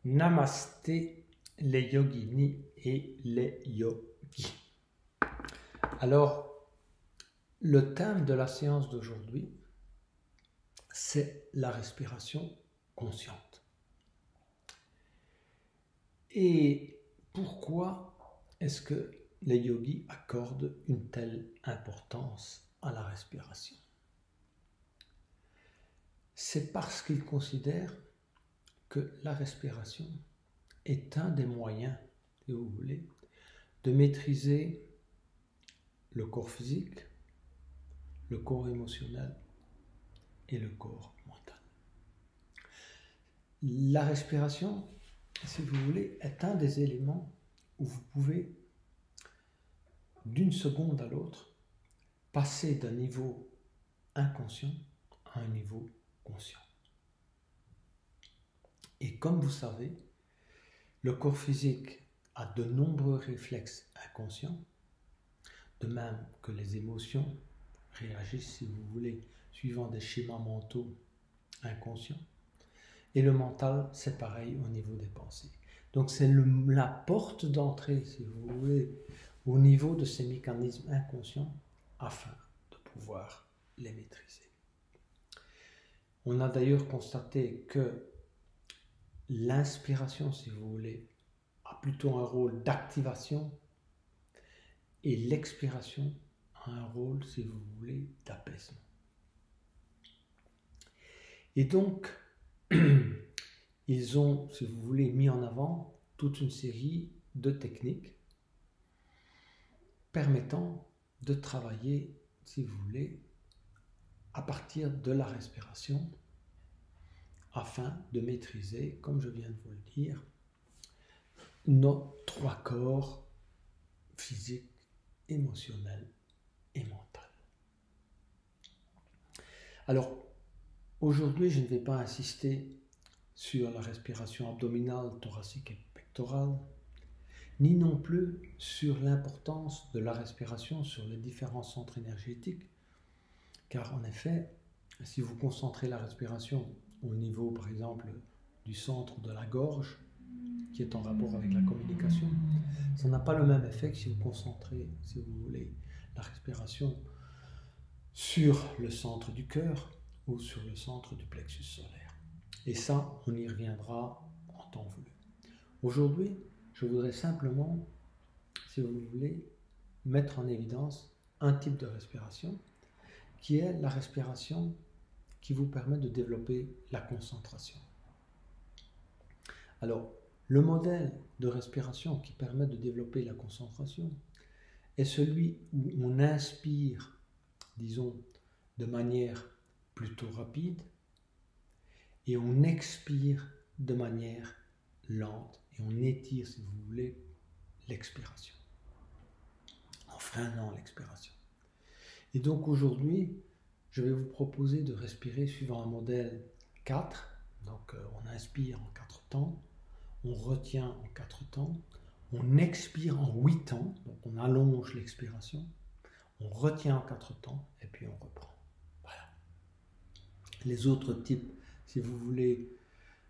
Namasté les yoginis et les yogis. Alors, le thème de la séance d'aujourd'hui, c'est la respiration consciente. Et pourquoi est-ce que les yogis accordent une telle importance à la respiration? C'est parce qu'ils considèrent que la respiration est un des moyens, si vous voulez, de maîtriser le corps physique, le corps émotionnel et le corps mental. La respiration, si vous voulez, est un des éléments où vous pouvez, d'une seconde à l'autre, passer d'un niveau inconscient à un niveau conscient. Et comme vous savez, le corps physique a de nombreux réflexes inconscients, de même que les émotions réagissent, si vous voulez, suivant des schémas mentaux inconscients. Et le mental, c'est pareil au niveau des pensées. Donc c'est la porte d'entrée, si vous voulez, au niveau de ces mécanismes inconscients afin de pouvoir les maîtriser. On a d'ailleurs constaté que l'inspiration, si vous voulez, a plutôt un rôle d'activation et l'expiration a un rôle, si vous voulez, d'apaisement. Et donc, ils ont, si vous voulez, mis en avant toute une série de techniques permettant de travailler, si vous voulez, à partir de la respiration afin de maîtriser, comme je viens de vous le dire, nos trois corps physique, émotionnel et mental. Alors, aujourd'hui, je ne vais pas insister sur la respiration abdominale, thoracique et pectorale, ni non plus sur l'importance de la respiration sur les différents centres énergétiques, car en effet, si vous concentrez la respiration au niveau, par exemple, du centre de la gorge, qui est en rapport avec la communication, ça n'a pas le même effet que si vous concentrez, si vous voulez, la respiration sur le centre du cœur ou sur le centre du plexus solaire. Et ça, on y reviendra en temps voulu. Aujourd'hui, je voudrais simplement, si vous voulez, mettre en évidence un type de respiration qui est la respiration qui vous permet de développer la concentration. Alors, le modèle de respiration qui permet de développer la concentration est celui où on inspire, disons, de manière plutôt rapide et on expire de manière lente et on étire, si vous voulez, l'expiration, en freinant l'expiration. Et donc aujourd'hui, je vais vous proposer de respirer suivant un modèle 4. Donc on inspire en 4 temps, on retient en 4 temps, on expire en 8 temps, donc on allonge l'expiration, on retient en 4 temps et puis on reprend. Voilà. Les autres types, si vous voulez,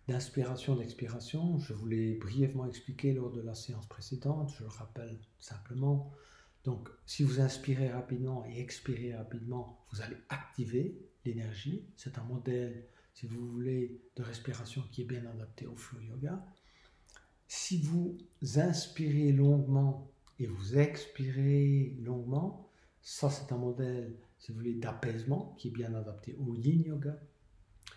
d'inspiration, d'expiration, je vous l'ai brièvement expliqué lors de la séance précédente, je le rappelle simplement. Donc, si vous inspirez rapidement et expirez rapidement, vous allez activer l'énergie. C'est un modèle, si vous voulez, de respiration qui est bien adapté au flow yoga. Si vous inspirez longuement et vous expirez longuement, ça c'est un modèle, si vous voulez, d'apaisement qui est bien adapté au yin yoga.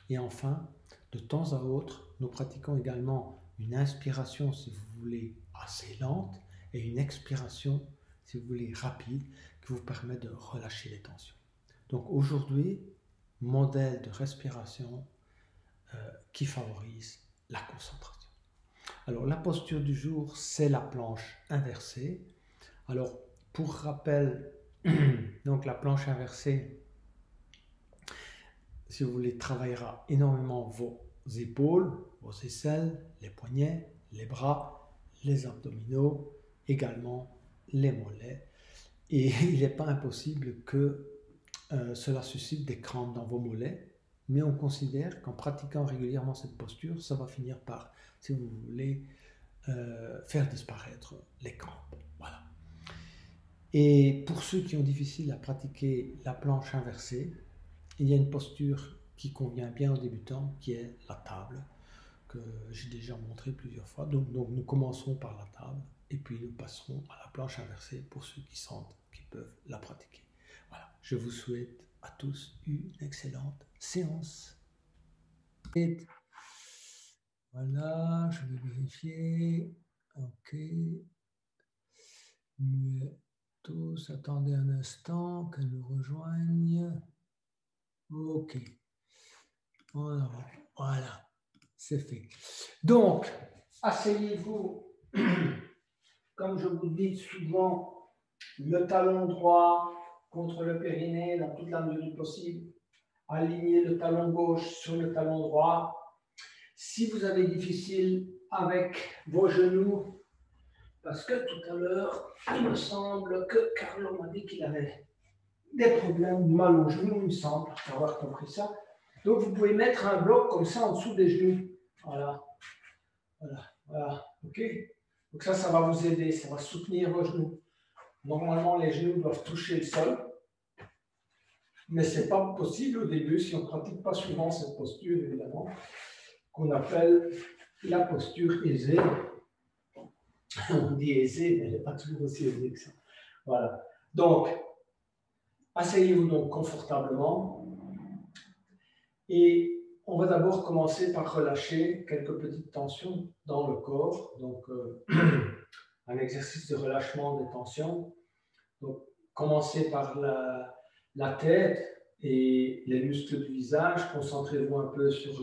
Et enfin, de temps à autre, nous pratiquons également une inspiration, si vous voulez, assez lente et une expiration, si vous voulez, rapide, qui vous permet de relâcher les tensions. Donc aujourd'hui, modèle de respiration qui favorise la concentration. Alors la posture du jour, c'est la planche inversée. Alors pour rappel, donc la planche inversée, si vous voulez, travaillera énormément vos épaules, vos aisselles, les poignets, les bras, les abdominaux, également les mollets. Et il n'est pas impossible que cela suscite des crampes dans vos mollets mais on considère qu'en pratiquant régulièrement cette posture, ça va finir par, si vous voulez, faire disparaître les crampes. Voilà. Et pour ceux qui ont difficile à pratiquer la planche inversée, il y a une posture qui convient bien aux débutants, qui est la table, que j'ai déjà montré plusieurs fois. Donc nous commencerons par la table, et puis nous passerons à la planche inversée pour ceux qui sentent qu'ils peuvent la pratiquer. Voilà, je vous souhaite à tous une excellente séance. Et voilà, je vais vérifier. Ok. Muet tous, attendez un instant qu'elle nous rejoigne. Ok. Voilà, c'est fait. Donc, asseyez-vous, comme je vous dis souvent, le talon droit contre le périnée dans toute la mesure du possible. Alignez le talon gauche sur le talon droit. Si vous avez difficile avec vos genoux, parce que tout à l'heure, il me semble que Carlo m'a dit qu'il avait des problèmes mal aux genoux, il me semble avoir compris ça. Donc vous pouvez mettre un bloc comme ça en dessous des genoux. Voilà. Voilà. OK? Donc ça va vous aider, ça va soutenir vos genoux. Normalement, les genoux doivent toucher le sol, mais ce n'est pas possible au début si on ne pratique pas souvent cette posture, évidemment, qu'on appelle la posture aisée. On dit aisée, mais elle n'est pas toujours aussi aisée que ça. Voilà. Donc, asseyez-vous donc confortablement et on va d'abord commencer par relâcher quelques petites tensions dans le corps. Donc, un exercice de relâchement des tensions. Donc, commencez par la tête et les muscles du visage. Concentrez-vous un peu sur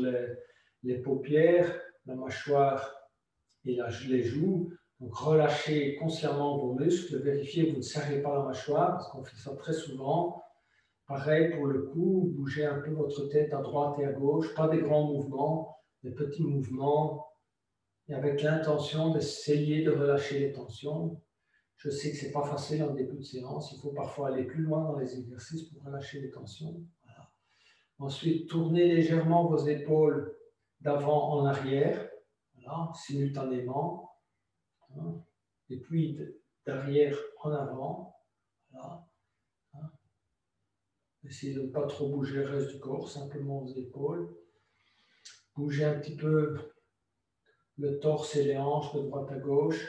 les paupières, la mâchoire et les joues. Donc, relâchez consciemment vos muscles. Vérifiez que vous ne serrez pas la mâchoire, parce qu'on fait ça très souvent. Pareil pour le cou, bougez un peu votre tête à droite et à gauche. Pas des grands mouvements, des petits mouvements. Et avec l'intention d'essayer de relâcher les tensions. Je sais que ce n'est pas facile en début de séance. Il faut parfois aller plus loin dans les exercices pour relâcher les tensions. Voilà. Ensuite, tournez légèrement vos épaules d'avant en arrière, voilà, simultanément. Hein. Et puis d'arrière en avant. Voilà. Hein. Essayez de ne pas trop bouger le reste du corps, simplement vos épaules. Bougez un petit peu le torse et les hanches de droite à gauche.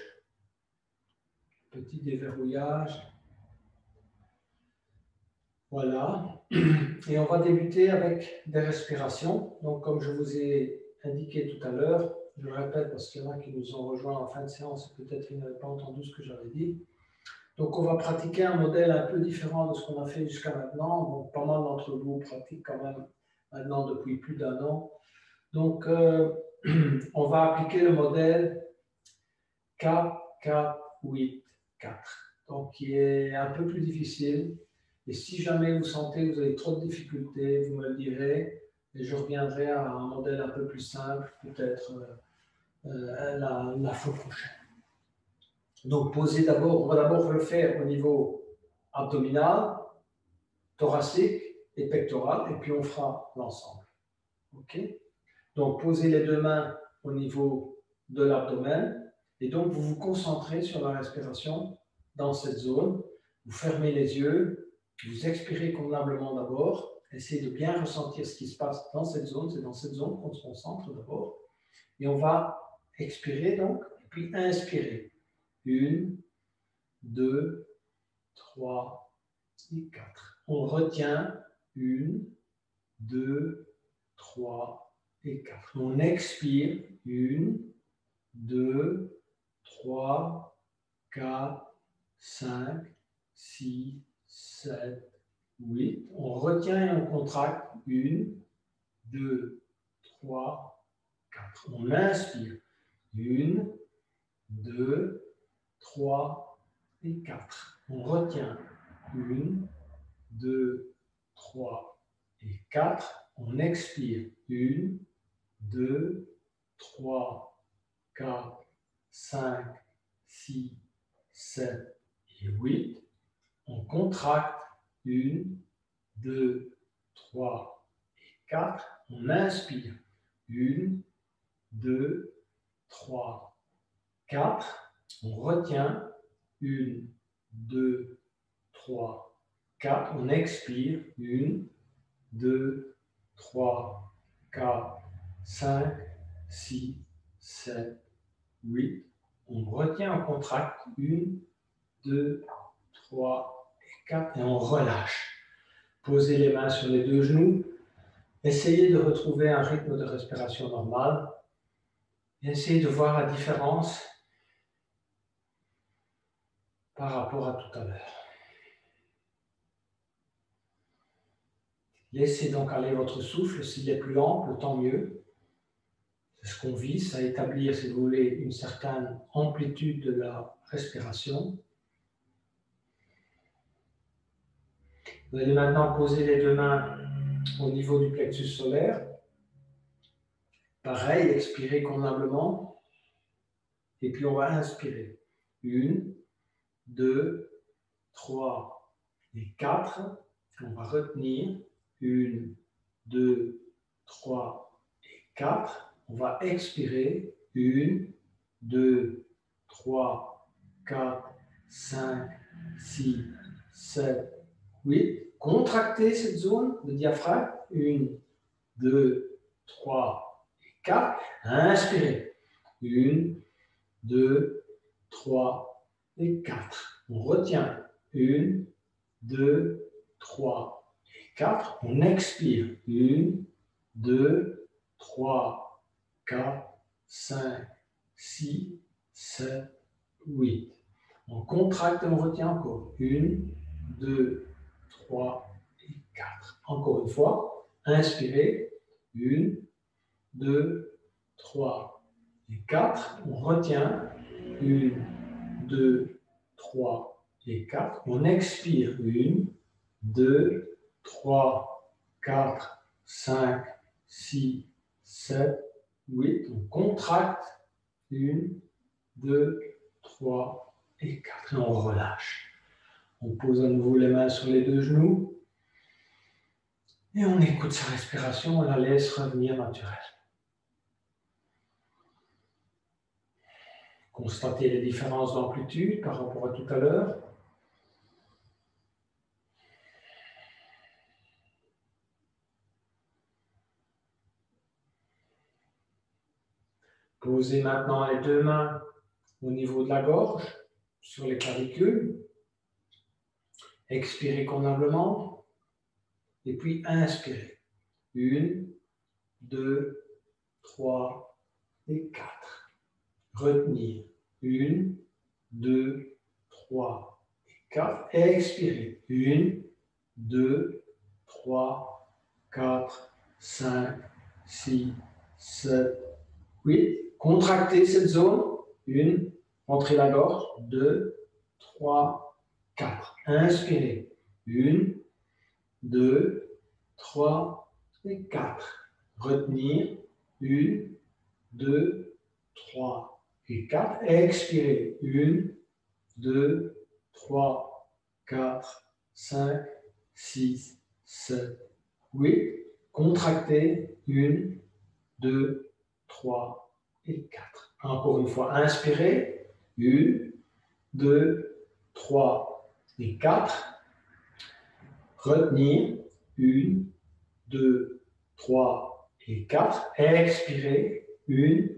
Petit déverrouillage. Voilà. Et on va débuter avec des respirations. Donc, comme je vous ai indiqué tout à l'heure, je le répète parce qu'il y en a qui nous ont rejoints en fin de séance et peut-être qu'ils n'avaient pas entendu ce que j'avais dit. Donc, on va pratiquer un modèle un peu différent de ce qu'on a fait jusqu'à maintenant. Donc, pas mal d'entre vous pratiquent quand même maintenant depuis plus d'un an. Donc, on va appliquer le modèle 4, 4, 8, 4. Donc, qui est un peu plus difficile. Et si jamais vous sentez que vous avez trop de difficultés, vous me le direz et je reviendrai à un modèle un peu plus simple, peut-être la fois prochaine. Donc, posez d'abord, on va d'abord le faire au niveau abdominal, thoracique et pectoral, et puis on fera l'ensemble. OK? Donc, posez les deux mains au niveau de l'abdomen, et donc vous vous concentrez sur la respiration dans cette zone. Vous fermez les yeux, vous expirez convenablement d'abord, essayez de bien ressentir ce qui se passe dans cette zone, c'est dans cette zone qu'on se concentre d'abord, et on va expirer donc, et puis inspirer. 1, 2, 3 et 4. On retient 1, 2, 3 et 4. On expire 1, 2, 3, 4, 5, 6, 7, 8. On retient et on contracte 1, 2, 3, 4. On inspire 1, 2, 3 et 4. On retient 1, 2, 3 et 4. On expire 1, 2, 3, 4, 5, 6, 7 et 8. On contracte 1, 2, 3 et 4. On inspire. 1, 2, 3, 4. On retient. 1, 2, 3, 4. On expire. 1, 2, 3, 4, 5, 6, 7, 8. On retient, on contracte. 1, 2, 3 et 4. Et on relâche. Posez les mains sur les deux genoux. Essayez de retrouver un rythme de respiration normal. Et essayez de voir la différence par rapport à tout à l'heure. Laissez donc aller votre souffle. S'il est plus ample, tant mieux. C'est ce qu'on vise, à établir, si vous voulez, une certaine amplitude de la respiration. Vous allez maintenant poser les deux mains au niveau du plexus solaire. Pareil, expirez convenablement. Et puis on va inspirer. 1, 2, 3 et 4. On va retenir. 1, 2, 3 et 4. On va expirer. 1, 2, 3, 4, 5, 6, 7, 8. Contractez cette zone de diaphragme. 1, 2, 3 et 4. Inspirez. 1, 2, 3 et 4. On retient. 1, 2, 3 et 4. On expire. 1, 2, 3, 4, 5, 6, 7, 8. On contracte et on retient encore. 1, 2, 3 et 4. Encore une fois. Inspirez. 1, 2, 3 et 4. On retient. 1, 2, 3 et 4. On expire. 1, 2, 3, 4, 5, 6, 7, 8. On contracte. 1, 2, 3 et 4. Et on relâche. On pose à nouveau les mains sur les deux genoux. Et on écoute sa respiration. On la laisse revenir naturelle. Constatez les différences d'amplitude par rapport à tout à l'heure. Posez maintenant les deux mains au niveau de la gorge, sur les clavicules. Expirez convenablement. Et puis inspirez. 1, 2, 3 et 4. Retenir. 1, 2, 3 et 4. Expirez. 1, 2, 3, 4, 5, 6, 7, 8. Contractez cette zone. 1, rentrez la gorge. 2, 3, 4. Inspirez. 1, 2, 3 et 4. Retenir. 1, 2, 3 et 4. Expirez. 1, 2, 3, 4, 5, 6, 7, 8. Contractez. 1, 2, 3 et 4. Encore une fois, inspirez. 1, 2, 3 et 4. Retenir. 1, 2, 3 et 4. Expirez. 1,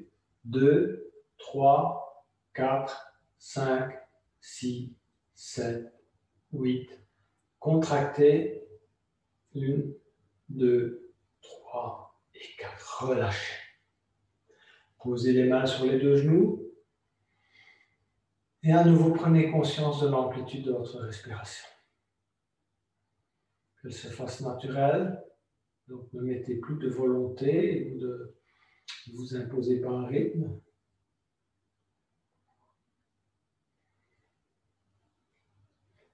2, 3, 4, 5, 6, 7, 8. Contractez. 1, 2, 3 et 4. Relâchez. Posez les mains sur les deux genoux. Et à nouveau, prenez conscience de l'amplitude de votre respiration. Qu'elle se fasse naturelle. Donc, ne mettez plus de volonté ou de vous imposez pas un rythme.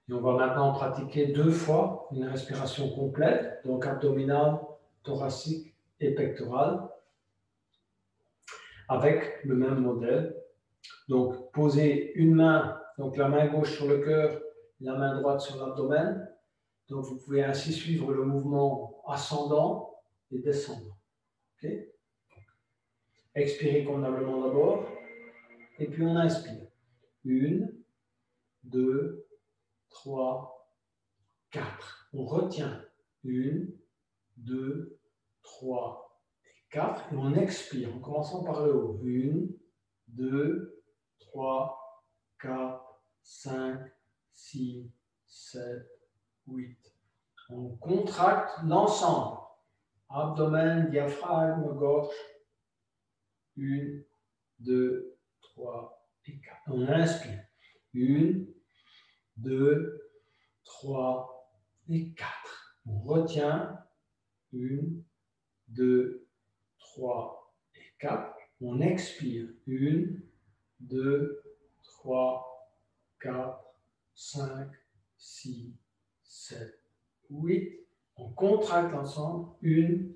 Et on va maintenant pratiquer 2 fois une respiration complète, donc abdominale, thoracique et pectorale, avec le même modèle. Donc, posez une main, donc la main gauche sur le cœur, la main droite sur l'abdomen. Donc, vous pouvez ainsi suivre le mouvement ascendant et descendre. Okay? Expirez convenablement d'abord, et puis on inspire. 1, 2, 3, 4. On retient. 1, 2, 3 et 4. Et on expire en commençant par le haut. 1, 2, 3, 4, 5, 6, 7, 8. On contracte l'ensemble. Abdomen, diaphragme, gorge. 1, 2, 3 et 4. On inspire. 1, 2, 3 et 4. On retient. 1, 2, 3 et 4. On expire. 1, 2, 3, 4, 5, 6, 7, 8. On contracte ensemble. 1,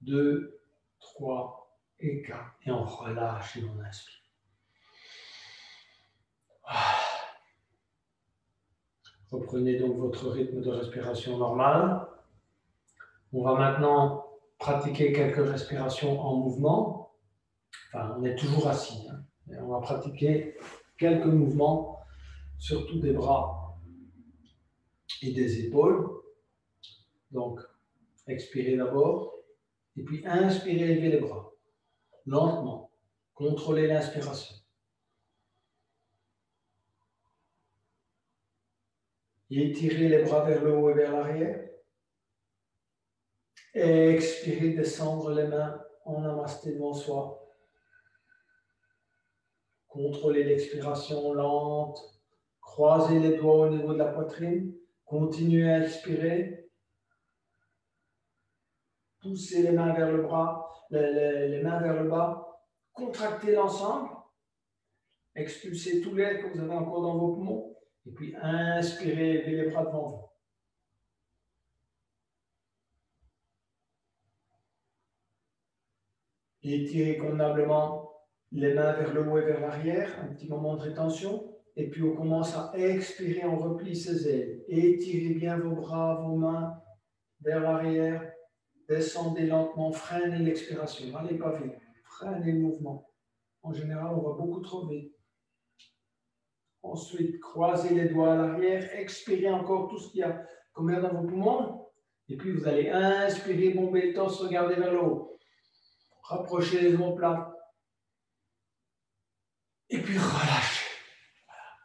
2, 3 et 4. Et on relâche et on inspire. Reprenez donc votre rythme de respiration normal. On va maintenant pratiquer quelques respirations en mouvement. Enfin, on est toujours assis. Et on va pratiquer quelques mouvements, surtout des bras et des épaules. Donc, expirez d'abord. Et puis, inspirez, élevez les bras. Lentement. Contrôlez l'inspiration. Étirez les bras vers le haut et vers l'arrière. Expirez, descendre les mains en namasté devant soi. Contrôlez l'expiration lente. Croisez les doigts au niveau de la poitrine. Continuez à expirer. Poussez les mains vers le bras, les mains vers le bas. Contractez l'ensemble. Expulsez tout l'air que vous avez encore dans vos poumons. Et puis inspirez, levez les bras devant vous. Étirez convenablement les mains vers le haut et vers l'arrière. Un petit moment de rétention. Et puis on commence à expirer, on replie ses ailes. Étirez bien vos bras, vos mains vers l'arrière. Descendez lentement, freinez l'expiration. N'allez pas vite. Freinez le mouvement. En général, on va beaucoup trop vite. Ensuite, croisez les doigts à l'arrière. Expirez encore tout ce qu'il y a comme air dans vos poumons. Et puis, vous allez inspirer, bomber le torse, regardez vers le haut. Rapprochez les omoplates. Et puis, relâchez. Voilà.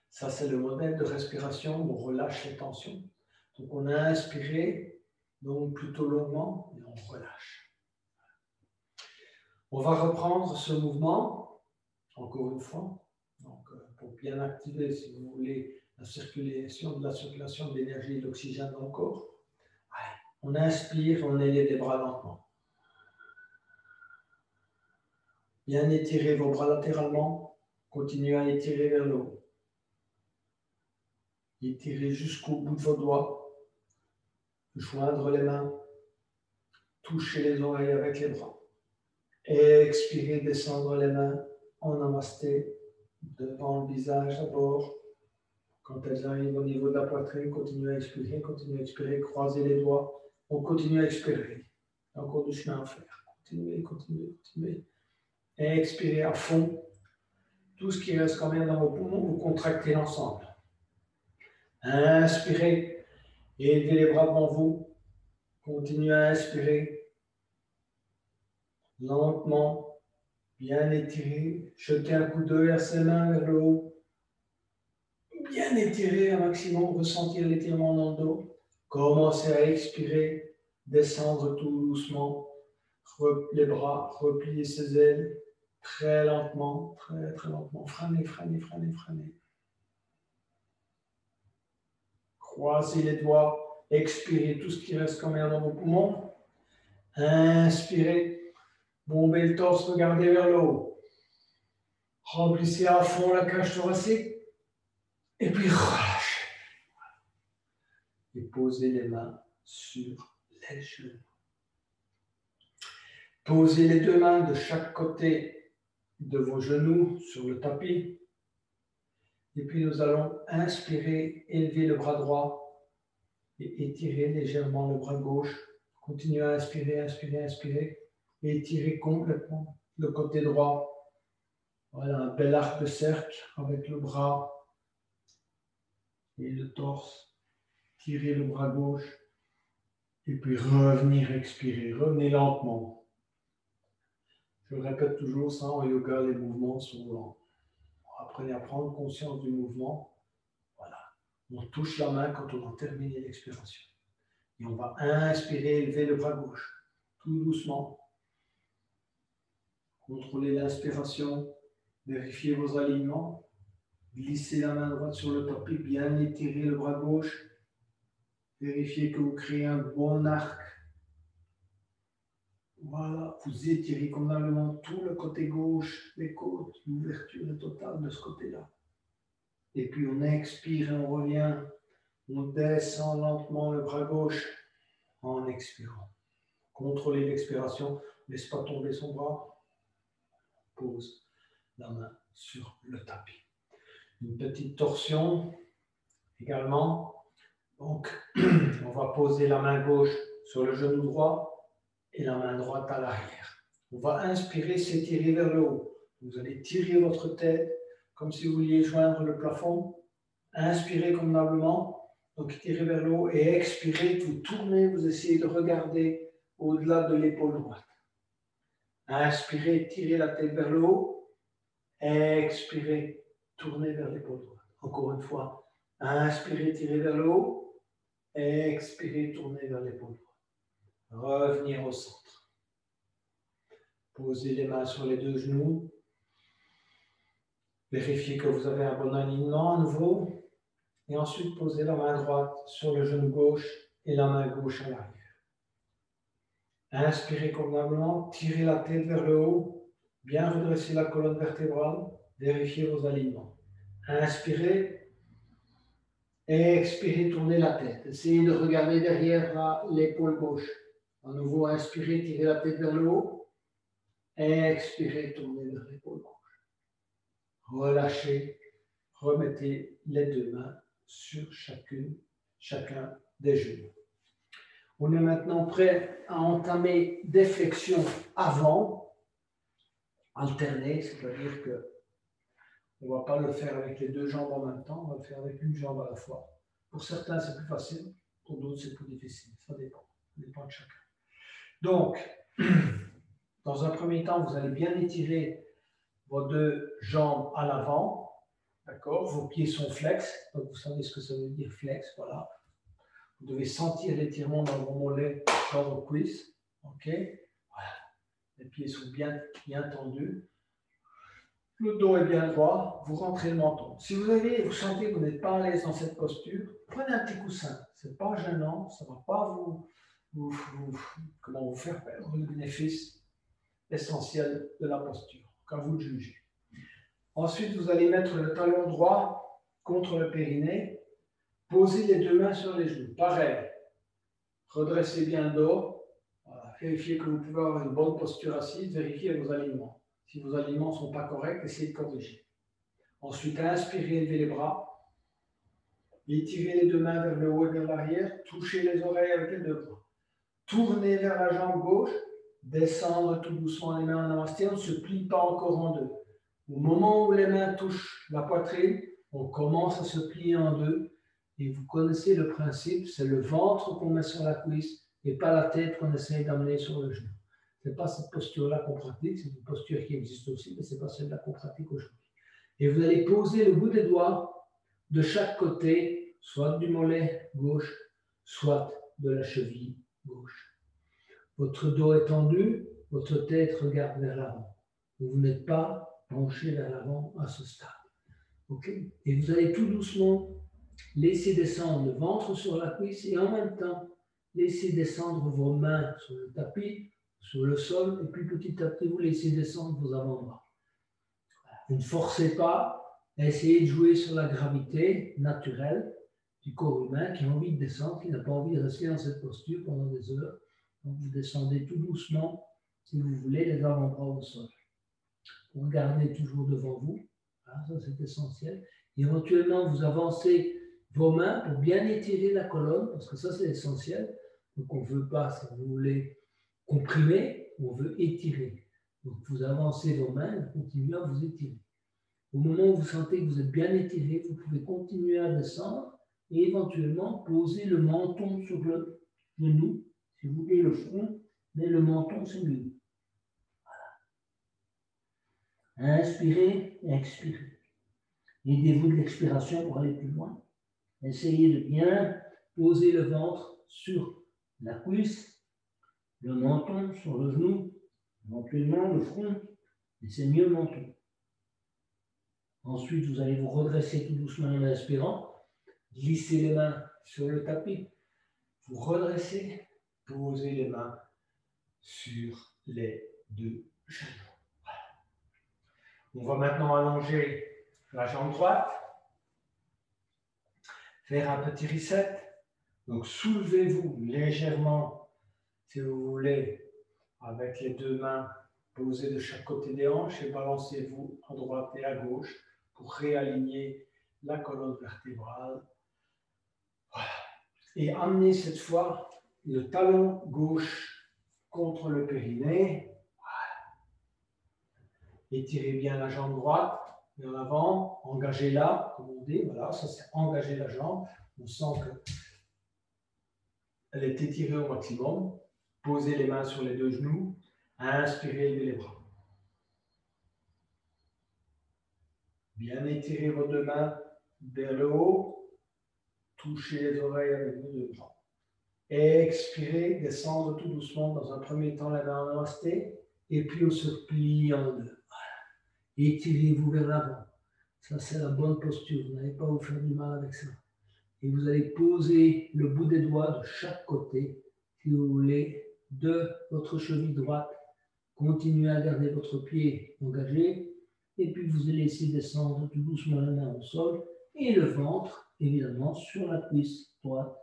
Ça, c'est le modèle de respiration où on relâche les tensions. Donc, on a inspiré, donc plutôt longuement, et on relâche. On va reprendre ce mouvement, encore une fois. Donc, pour bien activer, si vous voulez, la circulation de l'énergie et de l'oxygène dans le corps. Allez, on inspire, on élève les bras lentement. Bien étirer vos bras latéralement. Continuez à étirer vers le haut. Étirez jusqu'au bout de vos doigts. Joindre les mains. Toucher les oreilles avec les bras. Expirez, descendre les mains en namasté. Devant le visage d'abord. Quand elles arrivent au niveau de la poitrine, continuez à expirer, croisez les doigts. On continue à expirer. Encore du chemin à faire. Continuez. Et expirez à fond. Tout ce qui reste quand même dans vos poumons, vous contractez l'ensemble. Inspirez. Élevez les bras devant vous. Continuez à inspirer. Lentement. Bien étiré. Jetez un coup d'œil à ses mains vers le haut. Bien étirer un maximum, ressentir l'étirement dans le dos. Commencez à expirer, descendre tout doucement. Les bras, replier ses ailes très lentement, très lentement. Freinez. Croisez les doigts, expirez tout ce qui reste comme air dans vos poumons. Inspirez, bombez le torse, regardez vers le haut. Remplissez à fond la cage thoracique. Et puis relâchez. Et posez les mains sur les genoux. Posez les deux mains de chaque côté de vos genoux sur le tapis. Et puis nous allons inspirer, élever le bras droit et étirer légèrement le bras gauche Continuez à inspirer, inspirer, inspirer. Et étirez complètement le côté droit. Voilà, un bel arc de cercle avec le bras et le torse. Tirez le bras gauche. Et puis revenir expirer. Revenez lentement. Je le répète toujours, ça en yoga, les mouvements sont lents. Apprenez à prendre conscience du mouvement. Voilà. On touche la main quand on a terminé l'expiration. Et on va inspirer, élever le bras gauche. Tout doucement. Contrôlez l'inspiration. Vérifiez vos alignements. Glissez la main droite sur le tapis. Bien étirer le bras gauche. Vérifiez que vous créez un bon arc. Voilà, vous étirez convenablement tout le côté gauche, les côtes, l'ouverture totale de ce côté-là. Et puis on expire et on revient. On descend lentement le bras gauche en expirant. Contrôlez l'expiration, ne laisse pas tomber son bras. Pose la main sur le tapis. Une petite torsion également. Donc, on va poser la main gauche sur le genou droit et la main droite à l'arrière. On va inspirer, s'étirer vers le haut. Vous allez tirer votre tête comme si vous vouliez joindre le plafond. Inspirez convenablement, donc tirez vers le haut et expirez, vous tournez, vous essayez de regarder au-delà de l'épaule droite. Inspirez, tirez la tête vers le haut. Expirez, tournez vers l'épaule droite. Encore une fois, inspirez, tirez vers le haut. Expirez, tournez vers l'épaule droite. Revenir au centre. Posez les mains sur les deux genoux. Vérifiez que vous avez un bon alignement à nouveau. Et ensuite, posez la main droite sur le genou gauche et la main gauche à l'arrière. Inspirez convenablement, tirez la tête vers le haut, bien redressez la colonne vertébrale, vérifiez vos alignements. Inspirez, expirez, tournez la tête. Essayez de regarder derrière l'épaule gauche. À nouveau, inspirez, tirez la tête vers le haut. Expirez, tournez vers l'épaule gauche. Relâchez, remettez les deux mains sur chacun des genoux. On est maintenant prêt à entamer des flexions avant, alternées, c'est-à-dire que on ne va pas le faire avec les deux jambes en même temps, on va le faire avec une jambe à la fois. Pour certains, c'est plus facile, pour d'autres, c'est plus difficile. Ça dépend de chacun. Donc, dans un premier temps, vous allez bien étirer vos deux jambes à l'avant, d'accord? Vos pieds sont flex, donc vous savez ce que ça veut dire flex, voilà. Vous devez sentir l'étirement dans vos mollets, dans vos cuisses. Ok, voilà. Les pieds sont bien tendus. Le dos est bien droit. Vous rentrez le menton. Si vous sentez que vous n'êtes pas à l'aise dans cette posture, prenez un petit coussin. Ce n'est pas gênant. Ça ne va pas vous faire perdre le bénéfice essentiel de la posture. Qu'à vous de juger. Ensuite, vous allez mettre le talon droit contre le périnée. Posez les deux mains sur les genoux. Pareil. Redressez bien le dos. Voilà. Vérifiez que vous pouvez avoir une bonne posture assise. Vérifiez vos alignements. Si vos alignements ne sont pas corrects, essayez de corriger. Ensuite, inspirez, élevez les bras. Étirez les deux mains vers le haut et vers l'arrière. Touchez les oreilles avec les deux bras. Tournez vers la jambe gauche. Descendre tout doucement les mains en namasté. On ne se plie pas encore en deux. Au moment où les mains touchent la poitrine, on commence à se plier en deux. Et vous connaissez le principe, c'est le ventre qu'on met sur la cuisse et pas la tête qu'on essaie d'amener sur le genou. Ce n'est pas cette posture-là qu'on pratique, c'est une posture qui existe aussi, mais ce n'est pas celle-là qu'on pratique aujourd'hui. Et vous allez poser le bout des doigts de chaque côté, soit du mollet gauche, soit de la cheville gauche. Votre dos est tendu, votre tête regarde vers l'avant. Vous n'êtes pas penché vers l'avant à ce stade. Okay? Et vous allez tout doucement laissez descendre le ventre sur la cuisse et en même temps, laissez descendre vos mains sur le tapis, sur le sol, et puis petit à petit, vous laissez descendre vos avant-bras. Vous ne forcez pas, essayez de jouer sur la gravité naturelle du corps humain qui a envie de descendre, qui n'a pas envie de rester dans cette posture pendant des heures. Donc vous descendez tout doucement, si vous voulez, les avant-bras au sol. Vous regardez toujours devant vous, hein, ça c'est essentiel. Éventuellement, vous avancez vos mains pour bien étirer la colonne, parce que ça c'est essentiel. Donc on ne veut pas, si vous voulez, comprimer, on veut étirer. Donc vous avancez vos mains, vous continuez à vous étirer. Au moment où vous sentez que vous êtes bien étiré, vous pouvez continuer à descendre et éventuellement poser le menton sur le genou. Si vous voulez le front, mais le menton c'est mieux. Voilà. Inspirez et expirez. Aidez-vous de l'expiration pour aller plus loin. Essayez de bien poser le ventre sur la cuisse, le menton sur le genou, éventuellement le front, mais c'est mieux le menton. Ensuite, vous allez vous redresser tout doucement en inspirant, glisser les mains sur le tapis, vous redressez, posez les mains sur les deux genoux. On va maintenant allonger la jambe droite, faire un petit reset. Donc soulevez-vous légèrement, si vous voulez, avec les deux mains posées de chaque côté des hanches et balancez-vous à droite et à gauche pour réaligner la colonne vertébrale. Voilà. Et amenez cette fois le talon gauche contre le périnée. Voilà. Étirez bien la jambe droite vers l'avant, engagez-la, comme on dit. Voilà, ça c'est engager la jambe. On sent qu'elle est étirée au maximum. Posez les mains sur les deux genoux. Inspirez, levez les bras. Bien étirez vos deux mains vers le haut. Touchez les oreilles avec vos deux bras. Expirez, descendre tout doucement. Dans un premier temps, la main en namasté. Et puis on se plie en deux. Voilà. Étirez-vous vers l'avant. Ça, c'est la bonne posture. Vous n'allez pas vous faire du mal avec ça. Et vous allez poser le bout des doigts de chaque côté, si vous voulez, de votre cheville droite. Continuez à garder votre pied engagé. Et puis vous allez laisser descendre tout doucement la main au sol. Et le ventre, évidemment, sur la cuisse droite.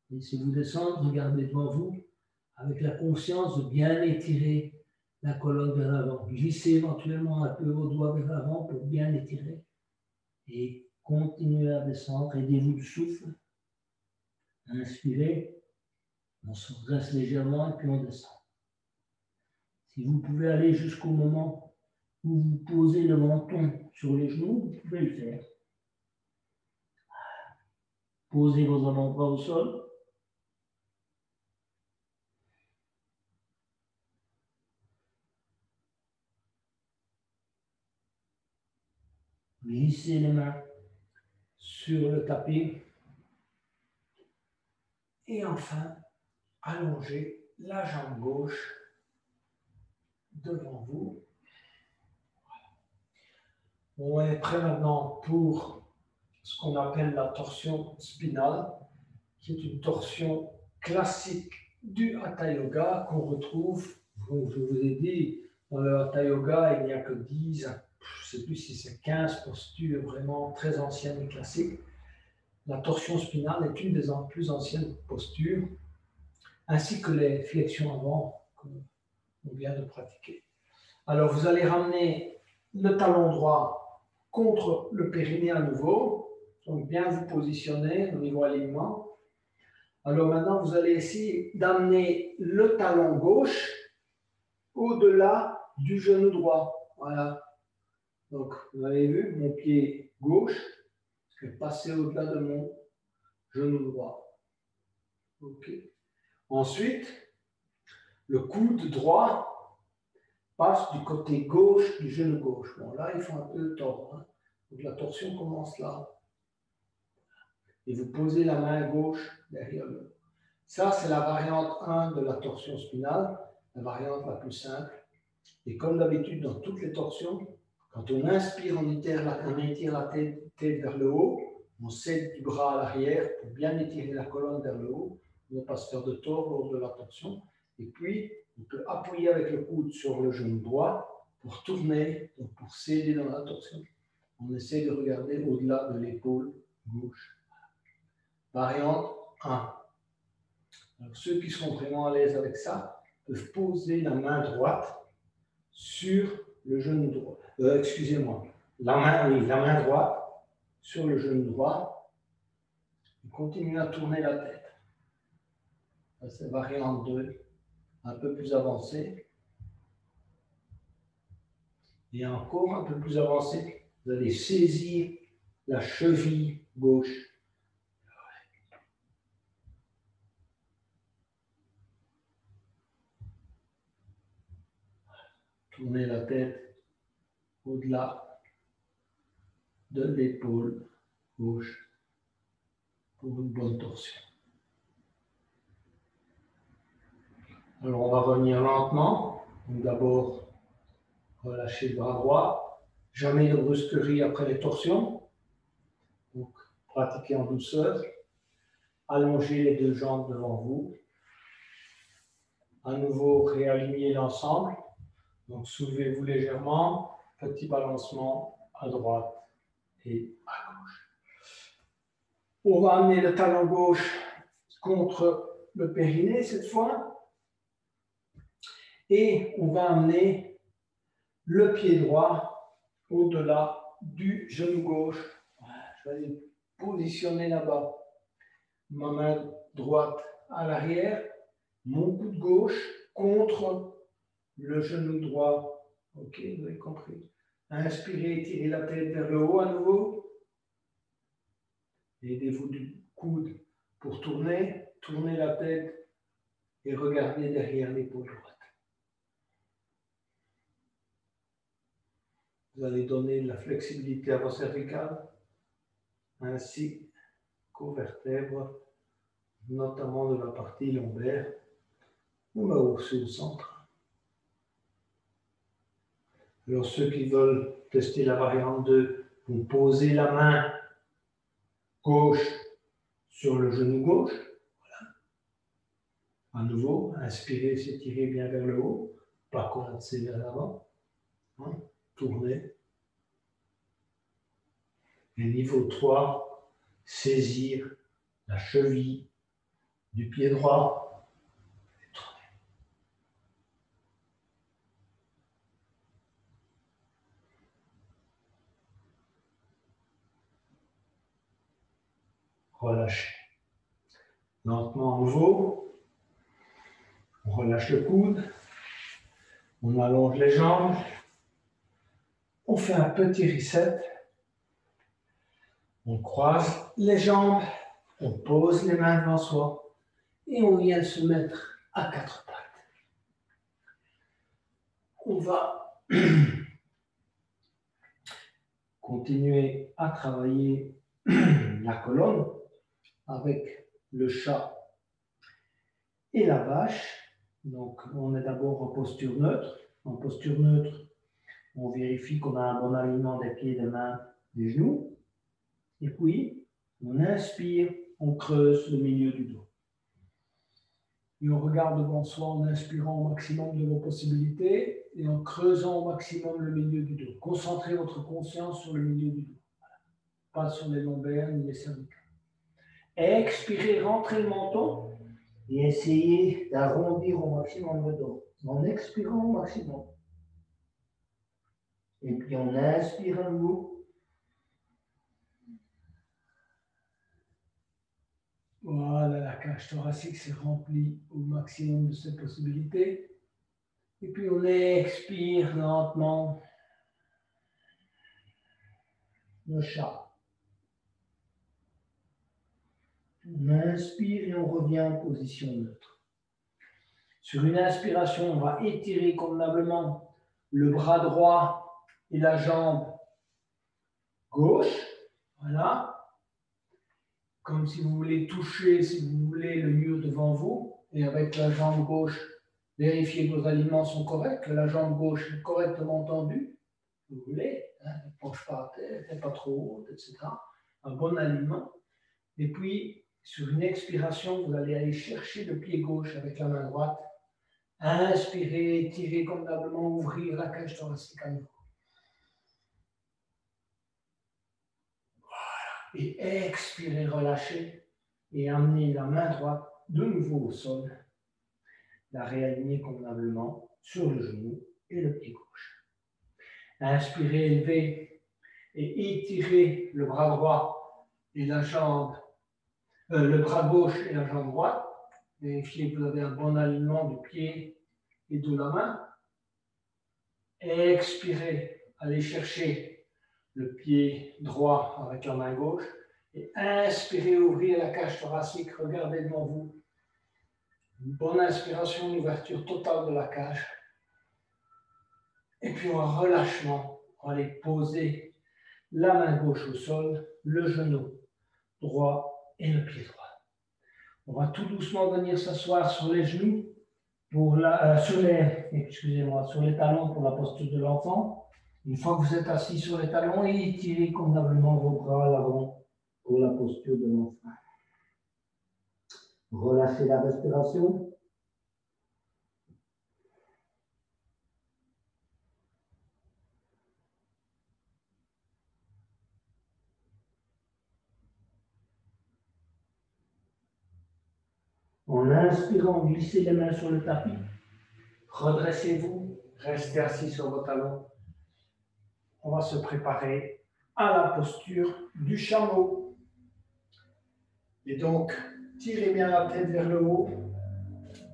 Laissez-vous descendre, regardez devant vous, avec la conscience de bien étirer la colonne vers l'avant. Glissez éventuellement un peu vos doigts vers l'avant pour bien étirer. Et continuez à descendre, aidez-vous du souffle. Inspirez, on se redresse légèrement et puis on descend. Si vous pouvez aller jusqu'au moment où vous posez le menton sur les genoux, vous pouvez le faire. Posez vos avant-bras au sol. Glissez les mains sur le tapis. Et enfin, allongez la jambe gauche devant vous. On est prêt maintenant pour ce qu'on appelle la torsion spinale, qui est une torsion classique du Hatha Yoga qu'on retrouve, je vous ai dit, dans le Hatha Yoga, il n'y a que 10, je ne sais plus si c'est 15 postures vraiment très anciennes et classiques. La torsion spinale est une des plus anciennes postures, ainsi que les flexions avant qu'on vient de pratiquer. Alors vous allez ramener le talon droit contre le périnée à nouveau, donc bien vous positionner au niveau alignement. Alors maintenant vous allez essayer d'amener le talon gauche au-delà du genou droit. Voilà. Donc vous avez vu, mon pied gauche est passé au-delà de mon genou droit. Ok. Ensuite, le coude droit passe du côté gauche du genou gauche. Bon, là, il faut un peu tordre. Hein. Donc, la torsion commence là. Et vous posez la main gauche derrière le. Ça, c'est la variante 1 de la torsion spinale, la variante la plus simple. Et comme d'habitude, dans toutes les torsions, quand on inspire, on étire la tête vers le haut, on cède du bras à l'arrière pour bien étirer la colonne vers le haut, pour ne pas se faire de tort lors de la torsion. Et puis, on peut appuyer avec le coude sur le genou droit pour tourner, donc pour céder dans la torsion. On essaie de regarder au-delà de l'épaule gauche. Variante 1. Alors, ceux qui sont vraiment à l'aise avec ça peuvent poser la main droite sur le genou droit. Excusez-moi. La main droite sur le genou droit. Et continuez à tourner la tête. C'est variante 2, un peu plus avancée. Et encore un peu plus avancé, vous allez saisir la cheville gauche. Tournez la tête au-delà de l'épaule gauche pour une bonne torsion. Alors on va revenir lentement. Donc d'abord, relâchez le bras droit. Jamais de brusquerie après les torsions. Donc pratiquez en douceur. Allongez les deux jambes devant vous. À nouveau, réalignez l'ensemble. Donc soulevez-vous légèrement. Petit balancement à droite et à gauche. On va amener le talon gauche contre le périnée cette fois. Et on va amener le pied droit au-delà du genou gauche. Je vais aller positionner là-bas. Ma main droite à l'arrière. Mon coude gauche contre le genou droit. Ok, vous avez compris. Inspirez, tirez la tête vers le haut à nouveau. Aidez-vous du coude pour tourner. Tournez la tête et regardez derrière l'épaule droite. Vous allez donner de la flexibilité à vos cervicales ainsi qu'aux vertèbres, notamment de la partie lombaire. On va aussi au centre. Alors ceux qui veulent tester la variante 2, vous posez la main gauche sur le genou gauche. Voilà. À nouveau, inspirez, s'étirez bien vers le haut, pas collapser vers l'avant. Hein? Tournez. Et niveau 3, saisir la cheville du pied droit et tourner. Relâchez. Lentement à nouveau. On relâche le coude. On allonge les jambes. On fait un petit reset. On croise les jambes. On pose les mains devant soi. Et on vient se mettre à quatre pattes. On va continuer à travailler la colonne avec le chat et la vache. Donc, on est d'abord en posture neutre. En posture neutre, on vérifie qu'on a un bon alignement des pieds, des mains, des genoux. Et puis, on inspire, on creuse le milieu du dos. Et on regarde devant soi en inspirant au maximum de vos possibilités et en creusant au maximum le milieu du dos. Concentrez votre conscience sur le milieu du dos. Pas sur les lombaires ni les cervicales. Expirez, rentrez le menton et essayez d'arrondir au maximum le dos. En expirant au maximum. Et puis on inspire à nouveau. Voilà, la cage thoracique s'est remplie au maximum de ses possibilités. Et puis on expire lentement. Le chat. On inspire et on revient en position neutre. Sur une inspiration, on va étirer convenablement le bras droit et la jambe gauche. Voilà. Comme si vous voulez toucher, si vous voulez, le mur devant vous. Et avec la jambe gauche, vérifiez que vos alignements sont corrects, que la jambe gauche est correctement tendue. Vous voulez, hein, ne penche pas à terre, n'est pas trop haute, etc. Un bon alignement. Et puis, sur une expiration, vous allez aller chercher le pied gauche avec la main droite. Inspirez, étirez convenablement, ouvrir la cage thoracique à nouveau. Et expirez, relâchez et amenez la main droite de nouveau au sol. La réaligner convenablement sur le genou et le pied gauche. Inspirez, élevez et étirez le bras droit et la jambe, le bras gauche et la jambe droite. Vérifiez que vous avez un bon alignement du pied et de la main. Expirez, allez chercher le pied droit avec la main gauche. Et inspirez, ouvrez la cage thoracique, regardez devant vous. Une bonne inspiration, une ouverture totale de la cage. Et puis un relâchement, on va aller poser la main gauche au sol, le genou droit et le pied droit. On va tout doucement venir s'asseoir sur les genoux, sur les talons pour la posture de l'enfant. Une fois que vous êtes assis sur les talons, étirez convenablement vos bras à l'avant pour la posture de l'enfant. Relâchez la respiration. En inspirant, glissez les mains sur le tapis. Redressez-vous, restez assis sur vos talons. On va se préparer à la posture du chameau. Et donc, tirez bien la tête vers le haut.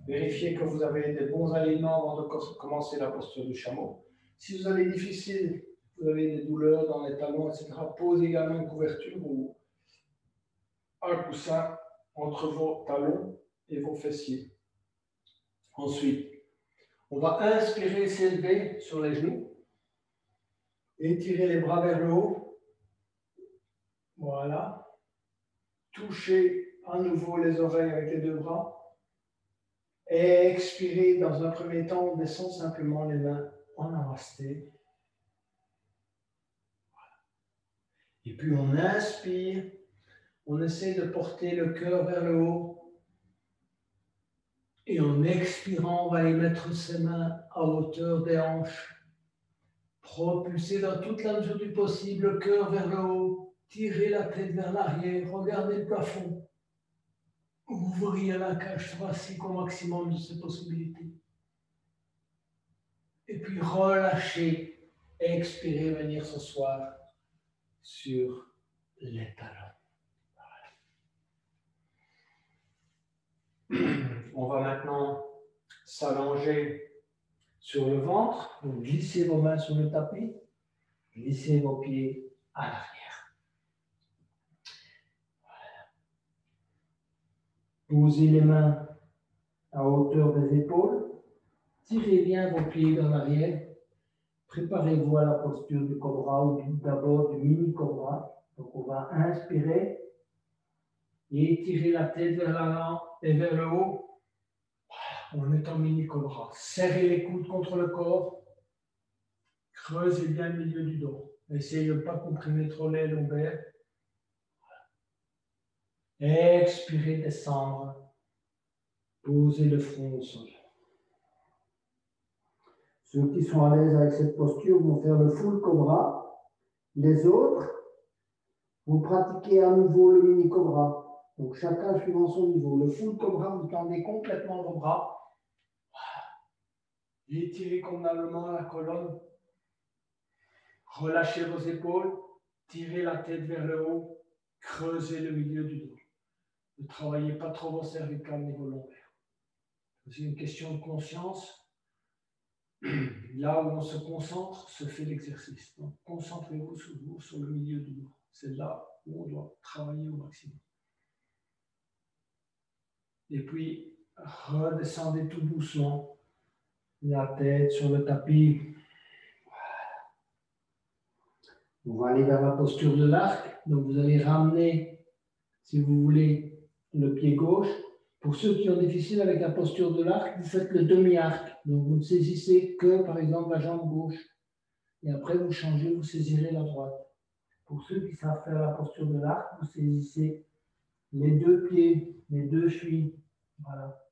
Vérifiez que vous avez des bons alignements avant de commencer la posture du chameau. Si vous avez difficile, vous avez des douleurs dans les talons, etc., posez également une couverture ou un coussin entre vos talons et vos fessiers. Ensuite, on va inspirer, s'élever sur les genoux. Étirez les bras vers le haut. Voilà. Touchez à nouveau les oreilles avec les deux bras. Et expirez, dans un premier temps, on descend simplement les mains en namasté. Voilà. Et puis on inspire, on essaie de porter le cœur vers le haut. Et en expirant, on va aller mettre ses mains à hauteur des hanches. Propulsez dans toute la mesure du possible le cœur vers le haut. Tirez la tête vers l'arrière, regardez le plafond. Ouvrez la cage thoracique au maximum de ses possibilités. Et puis relâchez, expirez, venir s'asseoir sur les talons. Voilà. On va maintenant s'allonger sur le ventre. Donc glissez vos mains sur le tapis, glissez vos pieds à l'arrière. Voilà. Posez les mains à hauteur des épaules. Tirez bien vos pieds vers l'arrière. Préparez-vous à la posture du cobra ou d'abord du mini cobra. Donc on va inspirer et étirer la tête vers l'avant et vers le haut. On est en mini cobra. Serrez les coudes contre le corps. Creusez bien le milieu du dos. Essayez de ne pas comprimer trop les lombaires. Expirez, descendre. Posez le front au sol. Ceux qui sont à l'aise avec cette posture vont faire le full cobra. Les autres, vous pratiquez à nouveau le mini cobra. Donc chacun suivant son niveau. Le full cobra, vous tendez complètement vos bras. Étirez convenablement la colonne. Relâchez vos épaules. Tirez la tête vers le haut. Creusez le milieu du dos. Ne travaillez pas trop vos cervicales ni vos lombaires. C'est une question de conscience. Là où on se concentre, se fait l'exercice. Donc, concentrez-vous sur le milieu du dos. C'est là où on doit travailler au maximum. Et puis, redescendez tout doucement la tête sur le tapis. On va aller vers la posture de l'arc. Donc, vous allez ramener, si vous voulez, le pied gauche. Pour ceux qui ont difficile avec la posture de l'arc, vous faites le demi-arc. Donc, vous ne saisissez que, par exemple, la jambe gauche. Et après, vous changez, vous saisirez la droite. Pour ceux qui savent faire la posture de l'arc, vous saisissez les deux pieds, les deux chevilles. Voilà.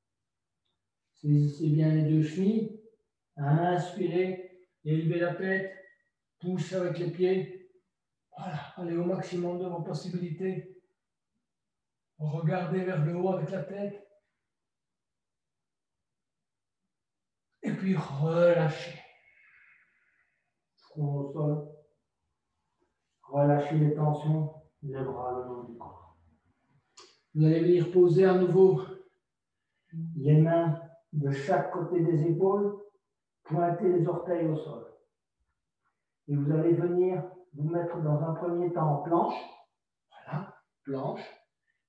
Saisissez bien les deux chevilles. Inspirez, élevez la tête, poussez avec les pieds. Voilà, allez au maximum de vos possibilités. Regardez vers le haut avec la tête. Et puis relâchez. Front au sol. Relâchez les tensions, les bras le long du corps. Vous allez venir poser à nouveau Les mains de chaque côté des épaules, pointez les orteils au sol. Et vous allez venir vous mettre dans un premier temps en planche. Voilà, planche.